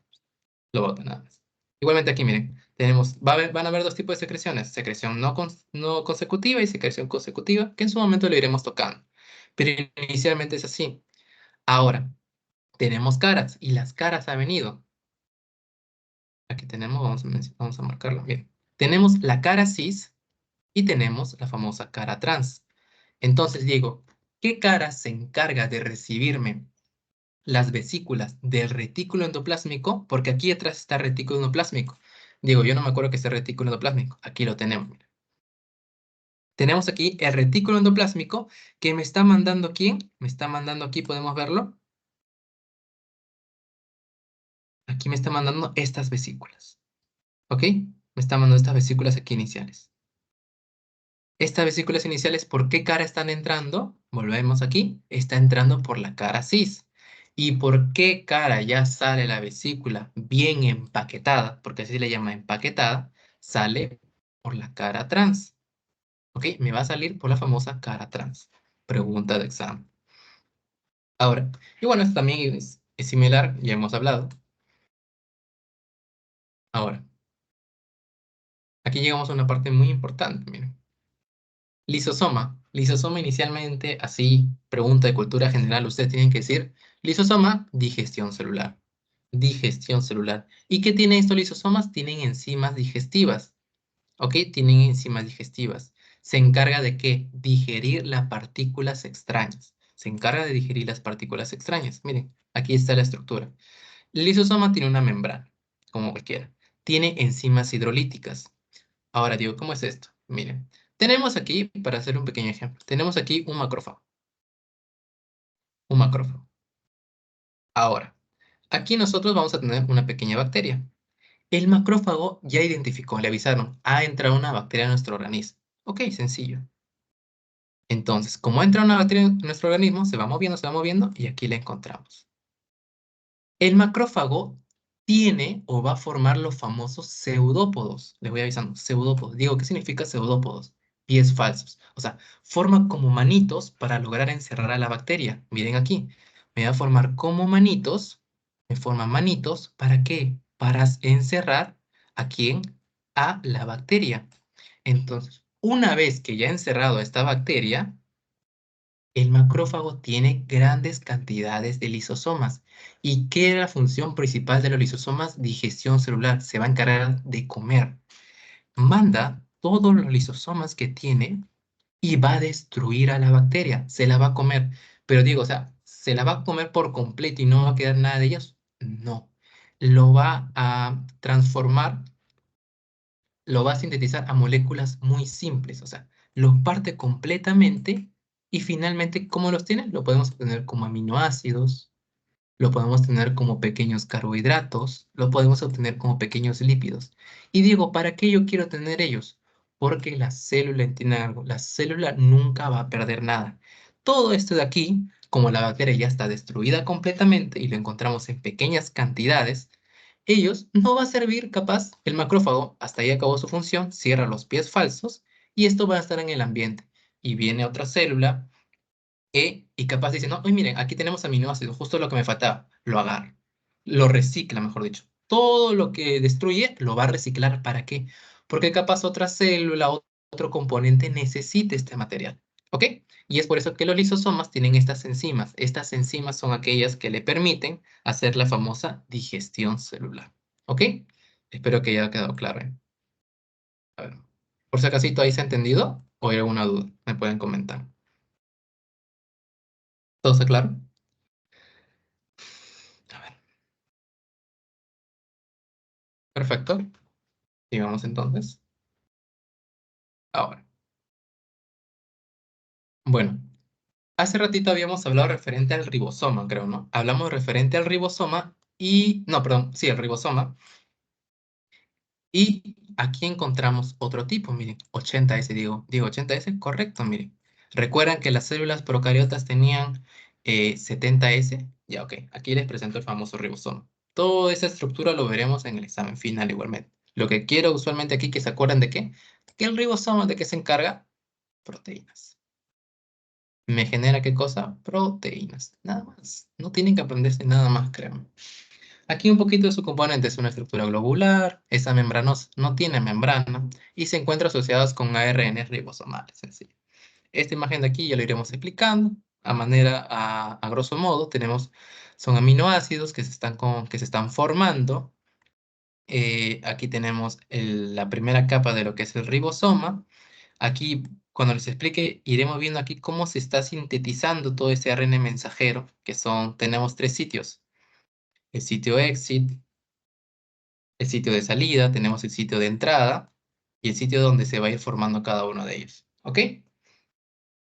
Speaker 1: Lo bota nada más. Igualmente aquí, miren, van a haber dos tipos de secreciones, secreción no consecutiva y secreción consecutiva, que en su momento lo iremos tocando. Pero inicialmente es así. Ahora, tenemos caras y las caras ha venido. Aquí tenemos, vamos a marcarlo. Bien, tenemos la cara cis y tenemos la famosa cara trans. Entonces digo, ¿qué cara se encarga de recibirme las vesículas del retículo endoplásmico? Porque aquí detrás está retículo endoplásmico. Digo, yo no me acuerdo que sea retículo endoplásmico. Aquí lo tenemos. Mira. Tenemos aquí el retículo endoplásmico que me está mandando ¿quién? Me está mandando aquí, podemos verlo. Aquí me está mandando estas vesículas. ¿Ok? Me está mandando estas vesículas aquí iniciales. Estas vesículas iniciales, ¿por qué cara están entrando? Volvemos aquí. Está entrando por la cara cis. ¿Y por qué cara ya sale la vesícula bien empaquetada? Porque así se le llama empaquetada. Sale por la cara trans. ¿Ok? Me va a salir por la famosa cara trans. Pregunta de examen. Ahora, y bueno, esto también es similar, ya hemos hablado. Ahora, aquí llegamos a una parte muy importante, miren. Lisosoma. Lisosoma inicialmente, así, pregunta de cultura general, ustedes tienen que decir, lisosoma, digestión celular. Digestión celular. ¿Y qué tienen estos lisosomas? Tienen enzimas digestivas, ¿ok? Tienen enzimas digestivas. ¿Se encarga de qué? Digerir las partículas extrañas. Se encarga de digerir las partículas extrañas. Miren, aquí está la estructura. El lisosoma tiene una membrana, como cualquiera. Tiene enzimas hidrolíticas. Ahora digo, ¿cómo es esto? Miren, tenemos aquí, para hacer un pequeño ejemplo, tenemos aquí un macrófago. Un macrófago. Ahora, aquí nosotros vamos a tener una pequeña bacteria. El macrófago ya identificó, le avisaron, ha entrado una bacteria en nuestro organismo. Ok, sencillo. Entonces, como entra una bacteria en nuestro organismo, se va moviendo y aquí la encontramos. El macrófago tiene o va a formar los famosos pseudópodos. Les voy avisando, pseudópodos. Digo, ¿qué significa pseudópodos? Pies falsos. O sea, forma como manitos para lograr encerrar a la bacteria. Miren aquí, me va a formar como manitos. Me forma manitos, ¿para qué? Para encerrar a quién? A la bacteria. Entonces, una vez que ya he encerrado a esta bacteria, el macrófago tiene grandes cantidades de lisosomas. ¿Y qué es la función principal de los lisosomas? Digestión celular. Se va a encargar de comer. Manda todos los lisosomas que tiene y va a destruir a la bacteria. Se la va a comer. Pero digo, o sea, ¿se la va a comer por completo y no va a quedar nada de ellos? No. Lo va a transformar, lo va a sintetizar a moléculas muy simples. O sea, los parte completamente y finalmente, ¿cómo los tiene? Lo podemos obtener como aminoácidos, lo podemos tener como pequeños carbohidratos, lo podemos obtener como pequeños lípidos. Y digo, ¿para qué yo quiero tener ellos? Porque la célula entiende algo, la célula nunca va a perder nada. Todo esto de aquí, como la bacteria ya está destruida completamente y lo encontramos en pequeñas cantidades, ellos no va a servir capaz, el macrófago hasta ahí acabó su función, cierra los pies falsos y esto va a estar en el ambiente. Y viene otra célula y capaz dice, no, oye, miren, aquí tenemos aminoácidos, justo lo que me faltaba. Lo agarra, lo recicla, mejor dicho. Todo lo que destruye lo va a reciclar. ¿Para qué? Porque capaz otra célula, otro componente necesite este material. ¿Ok? Y es por eso que los lisosomas tienen estas enzimas. Estas enzimas son aquellas que le permiten hacer la famosa digestión celular. ¿Ok? Espero que haya quedado claro. A ver, por si acaso ahí se ha entendido o hay alguna duda, me pueden comentar. ¿Todo está claro? A ver, perfecto. Y vamos entonces. Ahora. Bueno, hace ratito habíamos hablado referente al ribosoma, creo, ¿no? Hablamos referente al ribosoma y... No, perdón, sí, el ribosoma. Y aquí encontramos otro tipo, miren, 80S, digo 80S, correcto, miren. ¿Recuerdan que las células procariotas tenían 70S? Ya, ok, aquí les presento el famoso ribosoma. Toda esa estructura lo veremos en el examen final igualmente. Lo que quiero usualmente aquí que se acuerdan de qué, que el ribosoma de qué se encarga, proteínas. ¿Me genera qué cosa? Proteínas, nada más. No tienen que aprenderse nada más, creo. Aquí un poquito de su componente es una estructura globular, esa membranosa no tiene membrana y se encuentra asociadas con ARN ribosomales. Sencillo. Esta imagen de aquí ya lo iremos explicando. A grosso modo, son aminoácidos que se están formando. Aquí tenemos la primera capa de lo que es el ribosoma. Aquí, cuando les explique, iremos viendo aquí cómo se está sintetizando todo ese ARN mensajero, tenemos tres sitios. El sitio exit, el sitio de salida, tenemos el sitio de entrada y el sitio donde se va a ir formando cada uno de ellos. ¿Ok?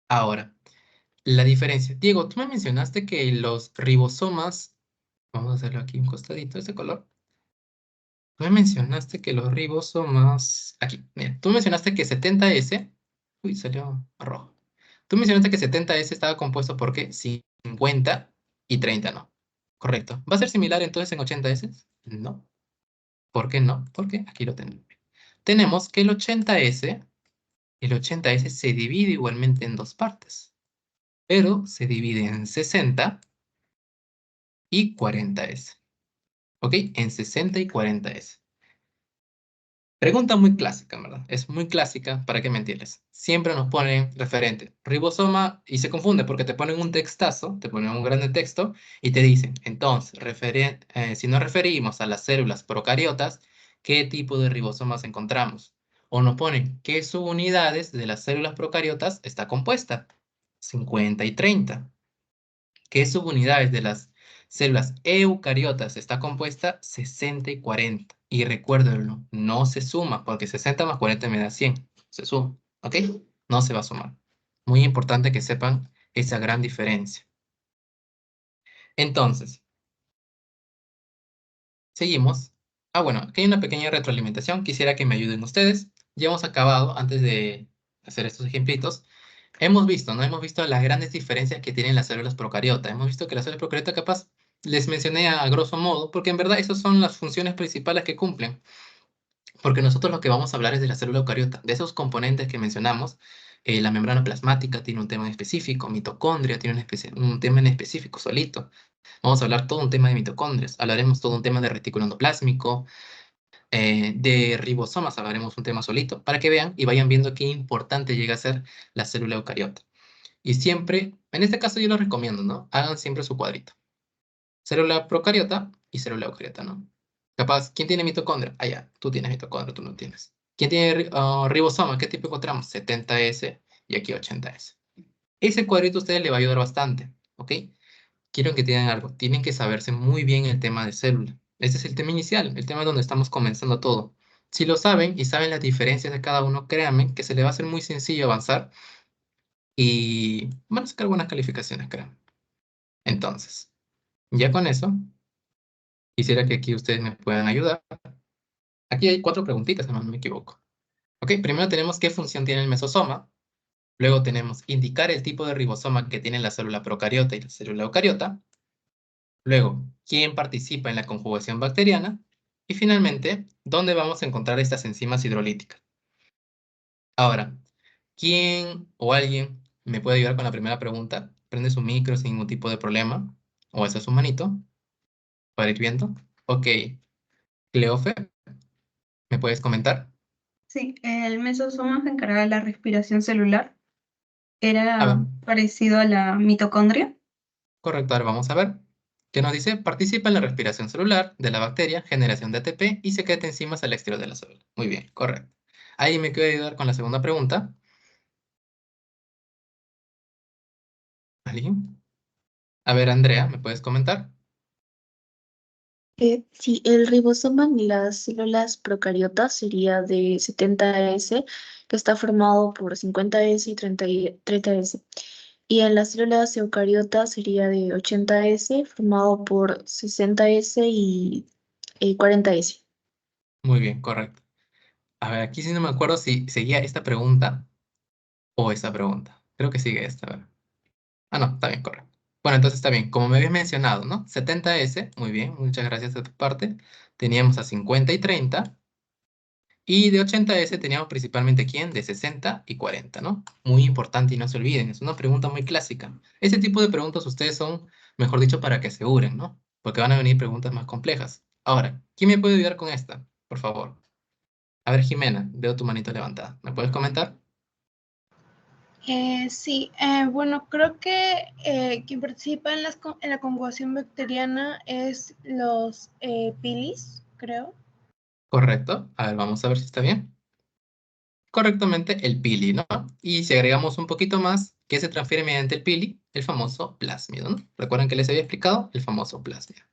Speaker 1: Ahora, la diferencia. Diego, tú me mencionaste que los ribosomas, vamos a hacerlo aquí un costadito, ese color. Tú me mencionaste que los ribosomas, aquí, mira, tú mencionaste que 70S, uy, salió rojo. Tú mencionaste que 70S estaba compuesto por qué 50 y 30 no. Correcto. ¿Va a ser similar entonces en 80S? No. ¿Por qué no? Porque aquí lo tenemos. Tenemos que el 80S se divide igualmente en dos partes, pero se divide en 60 y 40S. ¿Ok? En 60 y 40S. Pregunta muy clásica, ¿verdad? Es muy clásica, ¿para qué mentirles? Siempre nos ponen referente, ribosoma, y se confunde porque te ponen un textazo, te ponen un grande texto, y te dicen, entonces, si nos referimos a las células procariotas, ¿qué tipo de ribosomas encontramos? O nos ponen, ¿qué subunidades de las células procariotas está compuesta? 50 y 30. ¿Qué subunidades de las células eucariotas está compuesta? 60 y 40. Y recuérdenlo, no se suma, porque 60 más 40 me da 100. Se suma, ¿ok? No se va a sumar. Muy importante que sepan esa gran diferencia. Entonces, seguimos. Ah, bueno, aquí hay una pequeña retroalimentación. Quisiera que me ayuden ustedes. Ya hemos acabado, antes de hacer estos ejemplitos, hemos visto, ¿no? Hemos visto las grandes diferencias que tienen las células procariota. Hemos visto que las células procariota capaz les mencioné a grosso modo, porque en verdad esas son las funciones principales que cumplen. Porque nosotros lo que vamos a hablar es de la célula eucariota, de esos componentes que mencionamos. La membrana plasmática tiene un tema en específico, mitocondria tiene un tema en específico solito. Vamos a hablar todo un tema de mitocondrias, hablaremos todo un tema de retículo endoplásmico, de ribosomas hablaremos un tema solito, para que vean y vayan viendo qué importante llega a ser la célula eucariota. Y siempre, en este caso yo lo recomiendo, ¿no? Hagan siempre su cuadrito. Célula procariota y célula eucariota, ¿no? Capaz, ¿quién tiene mitocondria? Ah, ya, tú tienes mitocondria, tú no tienes. ¿Quién tiene ribosoma? ¿Qué tipo encontramos? 70S y aquí 80S. Ese cuadrito a ustedes le va a ayudar bastante, ¿ok? Quiero que tengan algo. Tienen que saberse muy bien el tema de célula. Este es el tema inicial, el tema donde estamos comenzando todo. Si lo saben y saben las diferencias de cada uno, créanme que se les va a hacer muy sencillo avanzar y van a sacar buenas calificaciones, creo. Entonces, Ya con eso, quisiera que aquí ustedes me puedan ayudar. Aquí hay 4 preguntitas, si no me equivoco. Ok, primero tenemos qué función tiene el mesosoma. Luego tenemos indicar el tipo de ribosoma que tiene la célula procariota y la célula eucariota. Luego, quién participa en la conjugación bacteriana. Y finalmente, dónde vamos a encontrar estas enzimas hidrolíticas. Ahora, ¿quién o alguien me puede ayudar con la primera pregunta? Prende su micro sin ningún tipo de problema. O eso es su manito para ir viendo. Ok, Cleofe, ¿me puedes comentar?
Speaker 2: Sí, el mesosoma se encarga de la respiración celular.
Speaker 1: A ver,
Speaker 2: Era parecido a la mitocondria.
Speaker 1: correcto, ahora vamos a ver. ¿Qué nos dice? Participa en la respiración celular de la bacteria, generación de ATP y secreta enzimas al exterior de la célula. Muy bien, correcto. Ahí me quiero ayudar con la segunda pregunta. ¿Alguien? A ver, Andrea, ¿me puedes comentar?
Speaker 3: Sí, el ribosoma en las células procariotas sería de 70S, que está formado por 50S y 30S. Y en las células eucariotas sería de 80S, formado por 60S y 40S.
Speaker 1: Muy bien, correcto. A ver, aquí sí no me acuerdo si seguía esta pregunta o esta pregunta. Creo que sigue esta, a ver. Ah, no, está bien, correcto. Bueno, entonces está bien. Como me habías mencionado, ¿no? 70S, muy bien, muchas gracias de tu parte. Teníamos a 50 y 30. Y de 80S teníamos principalmente quién, de 60 y 40, ¿no? Muy importante y no se olviden, es una pregunta muy clásica. Ese tipo de preguntas ustedes son, mejor dicho, para que aseguren, ¿no? Porque van a venir preguntas más complejas. Ahora, ¿quién me puede ayudar con esta? Por favor. A ver, Jimena, veo tu manito levantada. ¿Me puedes comentar?
Speaker 4: Sí, bueno, creo que quien participa en, en la conjugación bacteriana es los pilis, creo.
Speaker 1: Correcto. A ver, vamos a ver si está bien. Correctamente, el pili, ¿no? Y si agregamos un poquito más, ¿qué se transfiere mediante el pili? El famoso plásmido, ¿no? ¿Recuerdan que les había explicado? El famoso plásmido.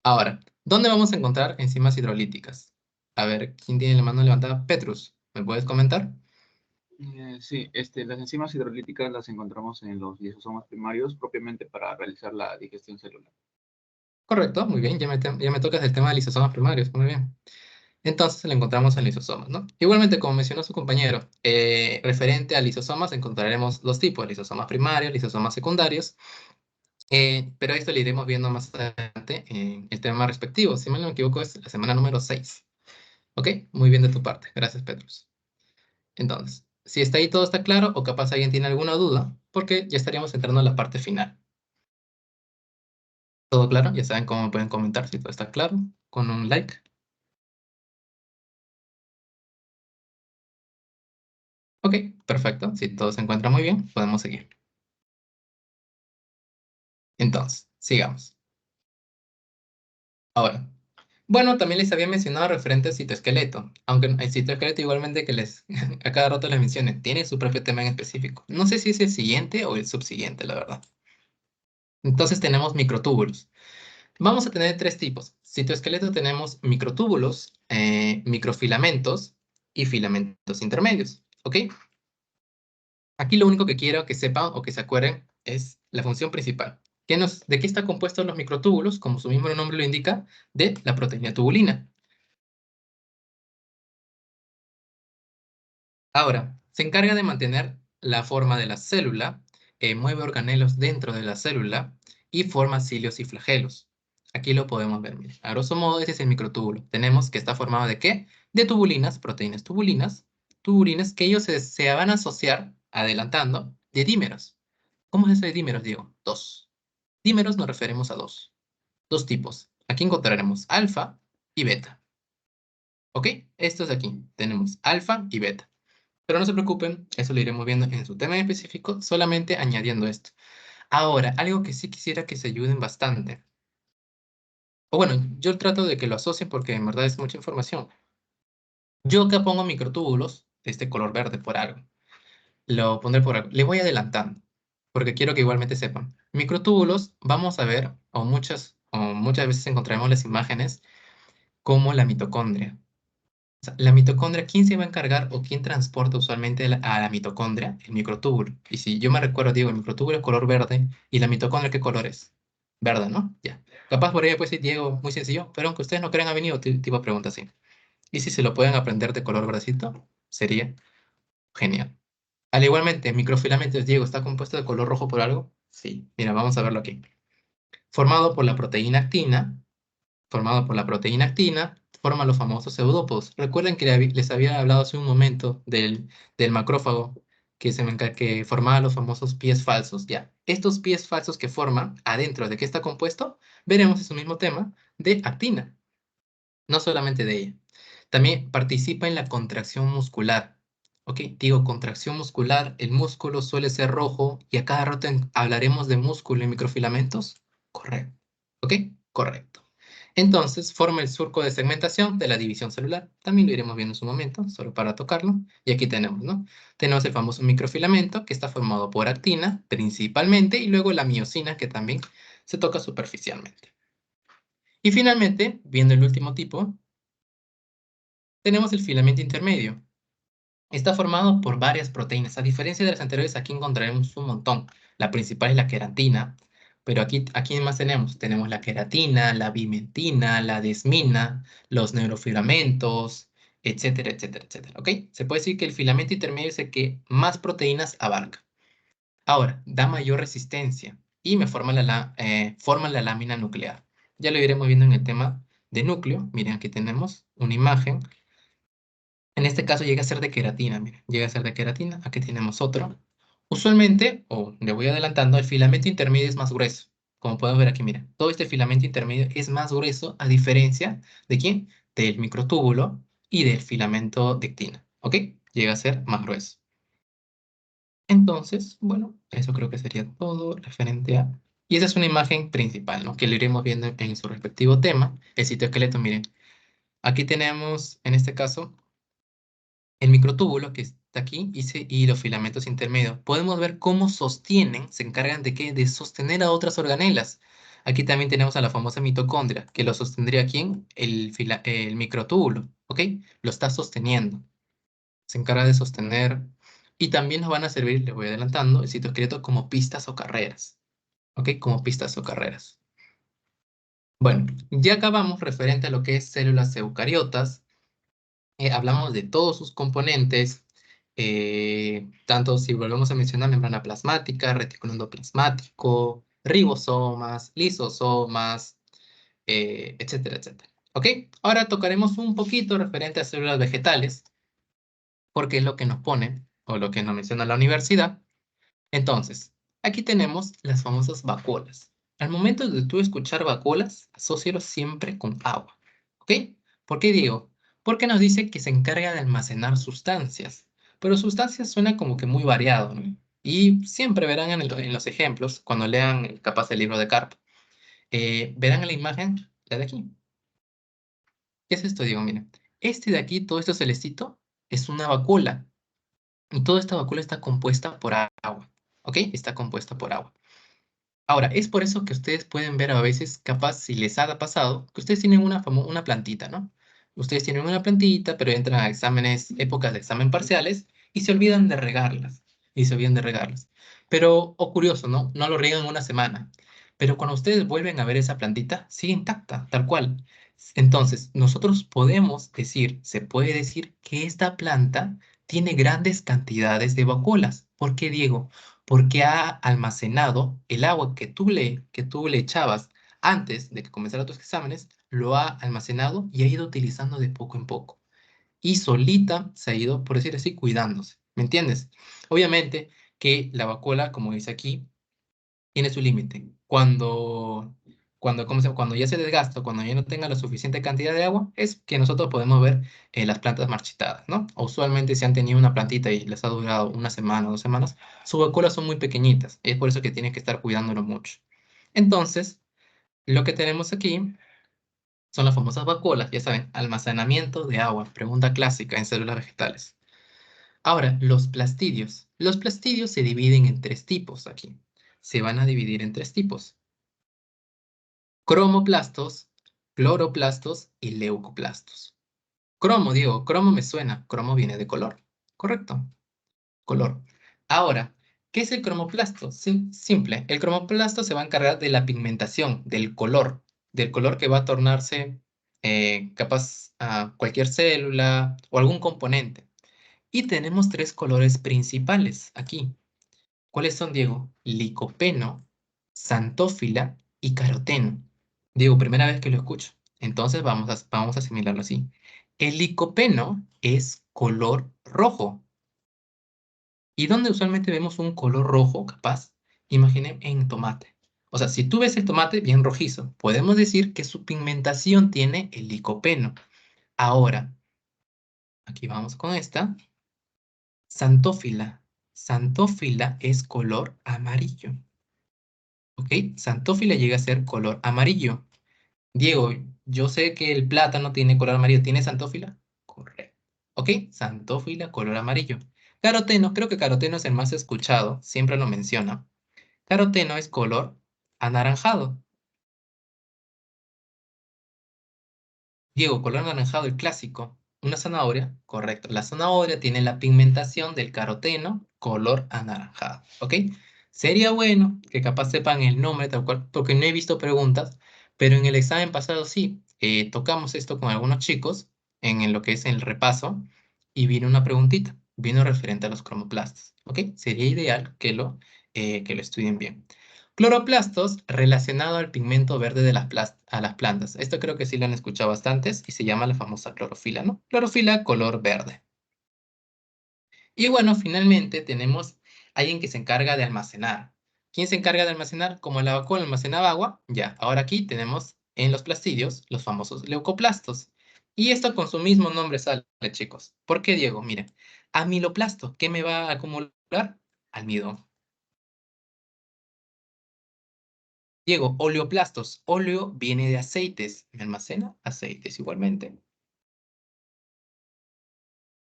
Speaker 1: Ahora, ¿dónde vamos a encontrar enzimas hidrolíticas? A ver, ¿quién tiene la mano levantada? Petrus, ¿me puedes comentar?
Speaker 5: Sí, las enzimas hidrolíticas las encontramos en los lisosomas primarios propiamente para realizar la digestión celular.
Speaker 1: Correcto, muy bien, ya me tocas el tema de lisosomas primarios, muy bien. Entonces lo encontramos en lisosomas, ¿no? Igualmente, como mencionó su compañero, referente a lisosomas encontraremos dos tipos, lisosomas primarios, lisosomas secundarios, pero esto lo iremos viendo más adelante en el tema respectivo. Si mal no me equivoco, es la semana número 6. ¿Ok? Muy bien de tu parte. Gracias, Petrus. Entonces, si está ahí todo está claro o capaz alguien tiene alguna duda, porque ya estaríamos entrando en la parte final. ¿Todo claro? Ya saben cómo me pueden comentar si todo está claro, con un like. Ok, perfecto. Si todo se encuentra muy bien, podemos seguir. Entonces, sigamos. Ahora, bueno, también les había mencionado referente al citoesqueleto, aunque el citoesqueleto igualmente que les a cada rato les mencioné, tiene su propio tema en específico. No sé si es el siguiente o el subsiguiente, la verdad. Entonces tenemos microtúbulos. Vamos a tener tres tipos. Citoesqueleto tenemos microtúbulos, microfilamentos y filamentos intermedios. ¿Ok? Aquí lo único que quiero que sepan o que se acuerden es la función principal. ¿De qué está compuestos los microtúbulos? Como su mismo nombre lo indica, de la proteína tubulina. Ahora, se encarga de mantener la forma de la célula, mueve organelos dentro de la célula y forma cilios y flagelos. Aquí lo podemos ver, miren. A grosso modo, ese es el microtúbulo. Tenemos que está formado ¿de qué? De tubulinas, proteínas tubulinas que ellos se van a asociar, adelantando, de dímeros. ¿Cómo es eso de dímeros, Diego? Dos. Dímeros nos referimos a dos tipos. Aquí encontraremos alfa y beta. ¿Ok? Estos de aquí. Tenemos alfa y beta. Pero no se preocupen, eso lo iremos viendo en su tema en específico, solamente añadiendo esto. Ahora, algo que sí quisiera que se ayuden bastante. O bueno, yo trato de que lo asocien porque en verdad es mucha información. Yo acá pongo microtúbulos de este color verde por algo. Lo pondré por algo. Le voy adelantando, porque quiero que igualmente sepan. Microtúbulos, vamos a ver, o muchas veces encontraremos las imágenes como la mitocondria. O sea, la mitocondria, ¿quién se va a encargar o quién transporta usualmente a la mitocondria? El microtúbulo. Y si yo me recuerdo, digo, el microtúbulo es color verde y la mitocondria, ¿qué color es? ¿Verdad, no? Ya. Capaz por ahí pues sí, Diego, muy sencillo, pero aunque ustedes no crean, ha venido tipo de pregunta así. Y si se lo pueden aprender de color verdecito, sería genial. Al igualmente, microfilamentos, Diego, ¿está compuesto de color rojo por algo? Sí. Mira, vamos a verlo aquí. Formado por la proteína actina, forma los famosos pseudópodos. Recuerden que les había hablado hace un momento del macrófago que formaba los famosos pies falsos. Ya, estos pies falsos que forman, adentro de qué está compuesto, veremos ese mismo tema de actina, no solamente de ella. También participa en la contracción muscular. ¿Ok? Digo, contracción muscular, el músculo suele ser rojo y a cada rato hablaremos de músculo y microfilamentos. Correcto. ¿Ok? Correcto. Entonces, forma el surco de segmentación de la división celular. También lo iremos viendo en su momento, solo para tocarlo. Y aquí tenemos, ¿no? Tenemos el famoso microfilamento que está formado por actina, principalmente, y luego la miosina, que también se toca superficialmente. Y finalmente, viendo el último tipo, tenemos el filamento intermedio. Está formado por varias proteínas. A diferencia de las anteriores, aquí encontraremos un montón. La principal es la queratina, pero aquí más tenemos. Tenemos la queratina, la bimentina, la desmina, los neurofilamentos, etcétera, etcétera, etcétera. ¿Ok? Se puede decir que el filamento intermedio es el que más proteínas abarca. Ahora, da mayor resistencia y forma la lámina nuclear. Ya lo iremos viendo en el tema de núcleo. Miren, aquí tenemos una imagen. En este caso llega a ser de queratina, miren, llega a ser de queratina. Aquí tenemos otro. Usualmente, o le voy adelantando, el filamento intermedio es más grueso. Como podemos ver aquí, miren, todo este filamento intermedio es más grueso a diferencia de quién? Del microtúbulo y del filamento de actina. ¿Ok? Llega a ser más grueso. Entonces, bueno, eso creo que sería todo referente a... Y esa es una imagen principal, ¿no? Que lo iremos viendo en su respectivo tema. El citoesqueleto, miren. Aquí tenemos, en este caso, el microtúbulo que está aquí y los filamentos intermedios. Podemos ver cómo sostienen, se encargan de qué, de sostener a otras organelas. Aquí también tenemos a la famosa mitocondria, que lo sostendría aquí el microtúbulo, ¿ok? Lo está sosteniendo. Se encarga de sostener y también nos van a servir, les voy adelantando, el citoesqueleto como pistas o carreras, ¿ok? Como pistas o carreras. Bueno, ya acabamos referente a lo que es células eucariotas. Hablamos de todos sus componentes, tanto si volvemos a mencionar membrana plasmática, retículo endoplasmático, ribosomas, lisosomas, etcétera, etcétera. ¿Ok? Ahora tocaremos un poquito referente a células vegetales, porque es lo que nos pone, o lo que nos menciona la universidad. Entonces, aquí tenemos las famosas vacuolas. Al momento de tú escuchar vacuolas, asócialo siempre con agua. ¿Ok? ¿Por qué digo? Porque nos dice que se encarga de almacenar sustancias. Pero sustancias suena como que muy variado, ¿no? Y siempre verán en los ejemplos, cuando lean capaz el libro de Carp, verán en la imagen, la de aquí. ¿Qué es esto? Digo, miren, este de aquí, todo esto celestito, es una vacuola. Y toda esta vacuola está compuesta por agua. ¿Ok? Está compuesta por agua. Ahora, es por eso que ustedes pueden ver a veces, capaz, si les ha pasado, que ustedes tienen una plantita, ¿no? Ustedes tienen una plantita, pero entran a exámenes, épocas de examen parciales, y se olvidan de regarlas. Y se olvidan de regarlas. Pero, o curioso, ¿no? No lo riegan una semana. Pero cuando ustedes vuelven a ver esa plantita, sigue intacta, tal cual. Entonces, nosotros podemos decir, se puede decir que esta planta tiene grandes cantidades de vacuolas. ¿Por qué, Diego? Porque ha almacenado el agua que tú le echabas antes de que comenzara tus exámenes, lo ha almacenado y ha ido utilizando de poco en poco. Y solita se ha ido, por decir así, cuidándose. ¿Me entiendes? Obviamente que la vacuola, como dice aquí, tiene su límite. Cuando ya se desgasta, cuando ya no tenga la suficiente cantidad de agua, es que nosotros podemos ver las plantas marchitadas, ¿no? O usualmente si han tenido una plantita y les ha durado una semana o 2 semanas, sus vacuolas son muy pequeñitas. Es por eso que tienen que estar cuidándolo mucho. Entonces, lo que tenemos aquí son las famosas vacuolas, ya saben, almacenamiento de agua, pregunta clásica en células vegetales. Ahora, los plastidios. Los plastidios se dividen en 3 tipos aquí. Se van a dividir en 3 tipos: cromoplastos, cloroplastos y leucoplastos. Cromo me suena, cromo viene de color, ¿correcto? Color. Ahora, ¿Qué es el cromoplasto? Simple. El cromoplasto se va a encargar de la pigmentación, del color que va a tornarse capaz a cualquier célula o algún componente. Y tenemos tres colores principales aquí. ¿Cuáles son, Diego? Licopeno, xantófila y caroteno. Diego, primera vez que lo escucho. Entonces vamos a asimilarlo así. El licopeno es color rojo. ¿Y dónde usualmente vemos un color rojo, capaz? Imaginen en tomate. O sea, si tú ves el tomate bien rojizo, podemos decir que su pigmentación tiene el licopeno. Ahora, aquí vamos con esta. Xantófila. Xantófila es color amarillo. ¿Ok? Xantófila llega a ser color amarillo. Diego, yo sé que el plátano tiene color amarillo. ¿Tiene xantófila? Correcto. ¿Ok? Xantófila, color amarillo. Caroteno, creo que caroteno es el más escuchado. Siempre lo menciona. Caroteno es color anaranjado. Diego, color anaranjado, el clásico. Una zanahoria, correcto. La zanahoria tiene la pigmentación del caroteno, color anaranjado. ¿Ok? Sería bueno que capaz sepan el nombre tal cual, porque no he visto preguntas, pero en el examen pasado sí. Tocamos esto con algunos chicos en lo que es el repaso y vino una preguntita. Vino referente a los cromoplastos. ¿Ok? Sería ideal que lo estudien bien. Cloroplastos relacionado al pigmento verde de a las plantas. Esto creo que sí lo han escuchado bastantes y se llama la famosa clorofila, ¿no? Clorofila color verde. Y bueno, finalmente tenemos alguien que se encarga de almacenar. ¿Quién se encarga de almacenar? Como el alcohol almacenaba agua, ya. Ahora aquí tenemos en los plastidios los famosos leucoplastos. Y esto con su mismo nombre sale, chicos. ¿Por qué, Diego? Miren, amiloplasto, ¿qué me va a acumular? Almidón. Diego, oleoplastos. Óleo viene de aceites. ¿Me almacena? Aceites igualmente.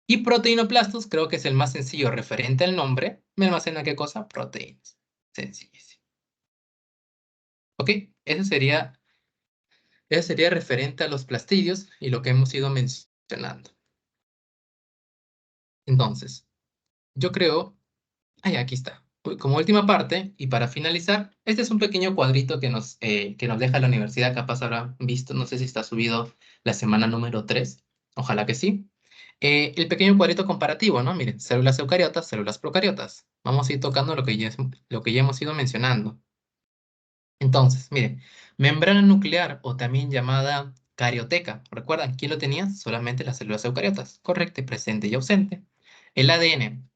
Speaker 1: Y proteinoplastos, creo que es el más sencillo referente al nombre. ¿Me almacena qué cosa? Proteínas. Sencillísimo. ¿Ok? Eso sería referente a los plastidios y lo que hemos ido mencionando. Entonces, yo creo... Ay, aquí está. Como última parte, y para finalizar, este es un pequeño cuadrito que nos deja la universidad. Capaz habrán visto, no sé si está subido la semana número 3. Ojalá que sí. El pequeño cuadrito comparativo, ¿no? Miren, células eucariotas, células procariotas. Vamos a ir tocando lo que ya hemos ido mencionando. Entonces, miren, membrana nuclear o también llamada carioteca. ¿Recuerdan quién lo tenía? Solamente las células eucariotas. Correcto, presente y ausente. El ADN.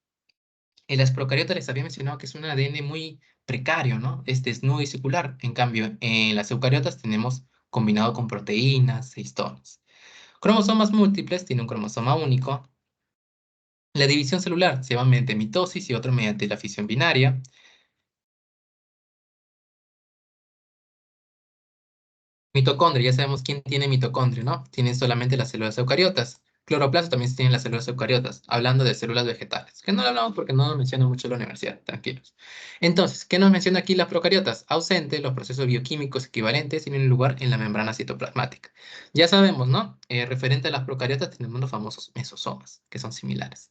Speaker 1: En las procariotas les había mencionado que es un ADN muy precario, ¿no? Este es desnudo y circular. En cambio, en las eucariotas tenemos combinado con proteínas e histonas. Cromosomas múltiples, tiene un cromosoma único. La división celular se llama mediante mitosis y otro mediante la fisión binaria. Mitocondria, ya sabemos quién tiene mitocondria, ¿no? Tienen solamente las células eucariotas. Cloroplastos también tienen las células eucariotas, hablando de células vegetales, que no lo hablamos porque no nos menciona mucho la universidad, tranquilos. Entonces, ¿qué nos menciona aquí las procariotas? Ausente, los procesos bioquímicos equivalentes tienen lugar en la membrana citoplasmática. Ya sabemos, ¿no? Referente a las procariotas tenemos los famosos mesosomas, que son similares.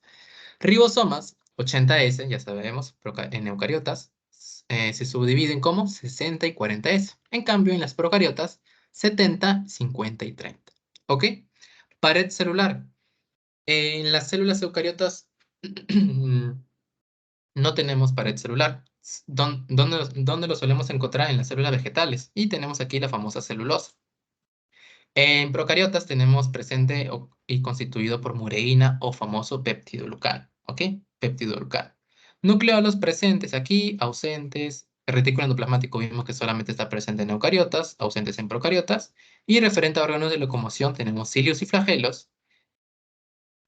Speaker 1: Ribosomas, 80S, ya sabemos, en eucariotas, se subdividen como 60 y 40S. En cambio, en las procariotas, 70, 50 y 30. ¿Ok? Pared celular. En las células eucariotas no tenemos pared celular. ¿Dónde lo solemos encontrar? En las células vegetales. Y tenemos aquí la famosa celulosa. En procariotas tenemos presente y constituido por mureína o famoso péptido glucan. ¿Ok? Péptido glucan. Nucleolos presentes aquí, ausentes. El retículo endoplasmático vimos que solamente está presente en eucariotas, ausentes en procariotas. Y referente a órganos de locomoción tenemos cilios y flagelos.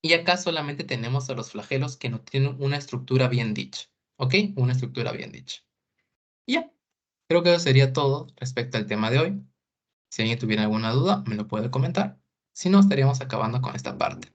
Speaker 1: Y acá solamente tenemos a los flagelos que no tienen una estructura bien dicha. ¿Ok? Una estructura bien dicha. Y ya. Creo que eso sería todo respecto al tema de hoy. Si alguien tuviera alguna duda, me lo puede comentar. Si no, estaríamos acabando con esta parte.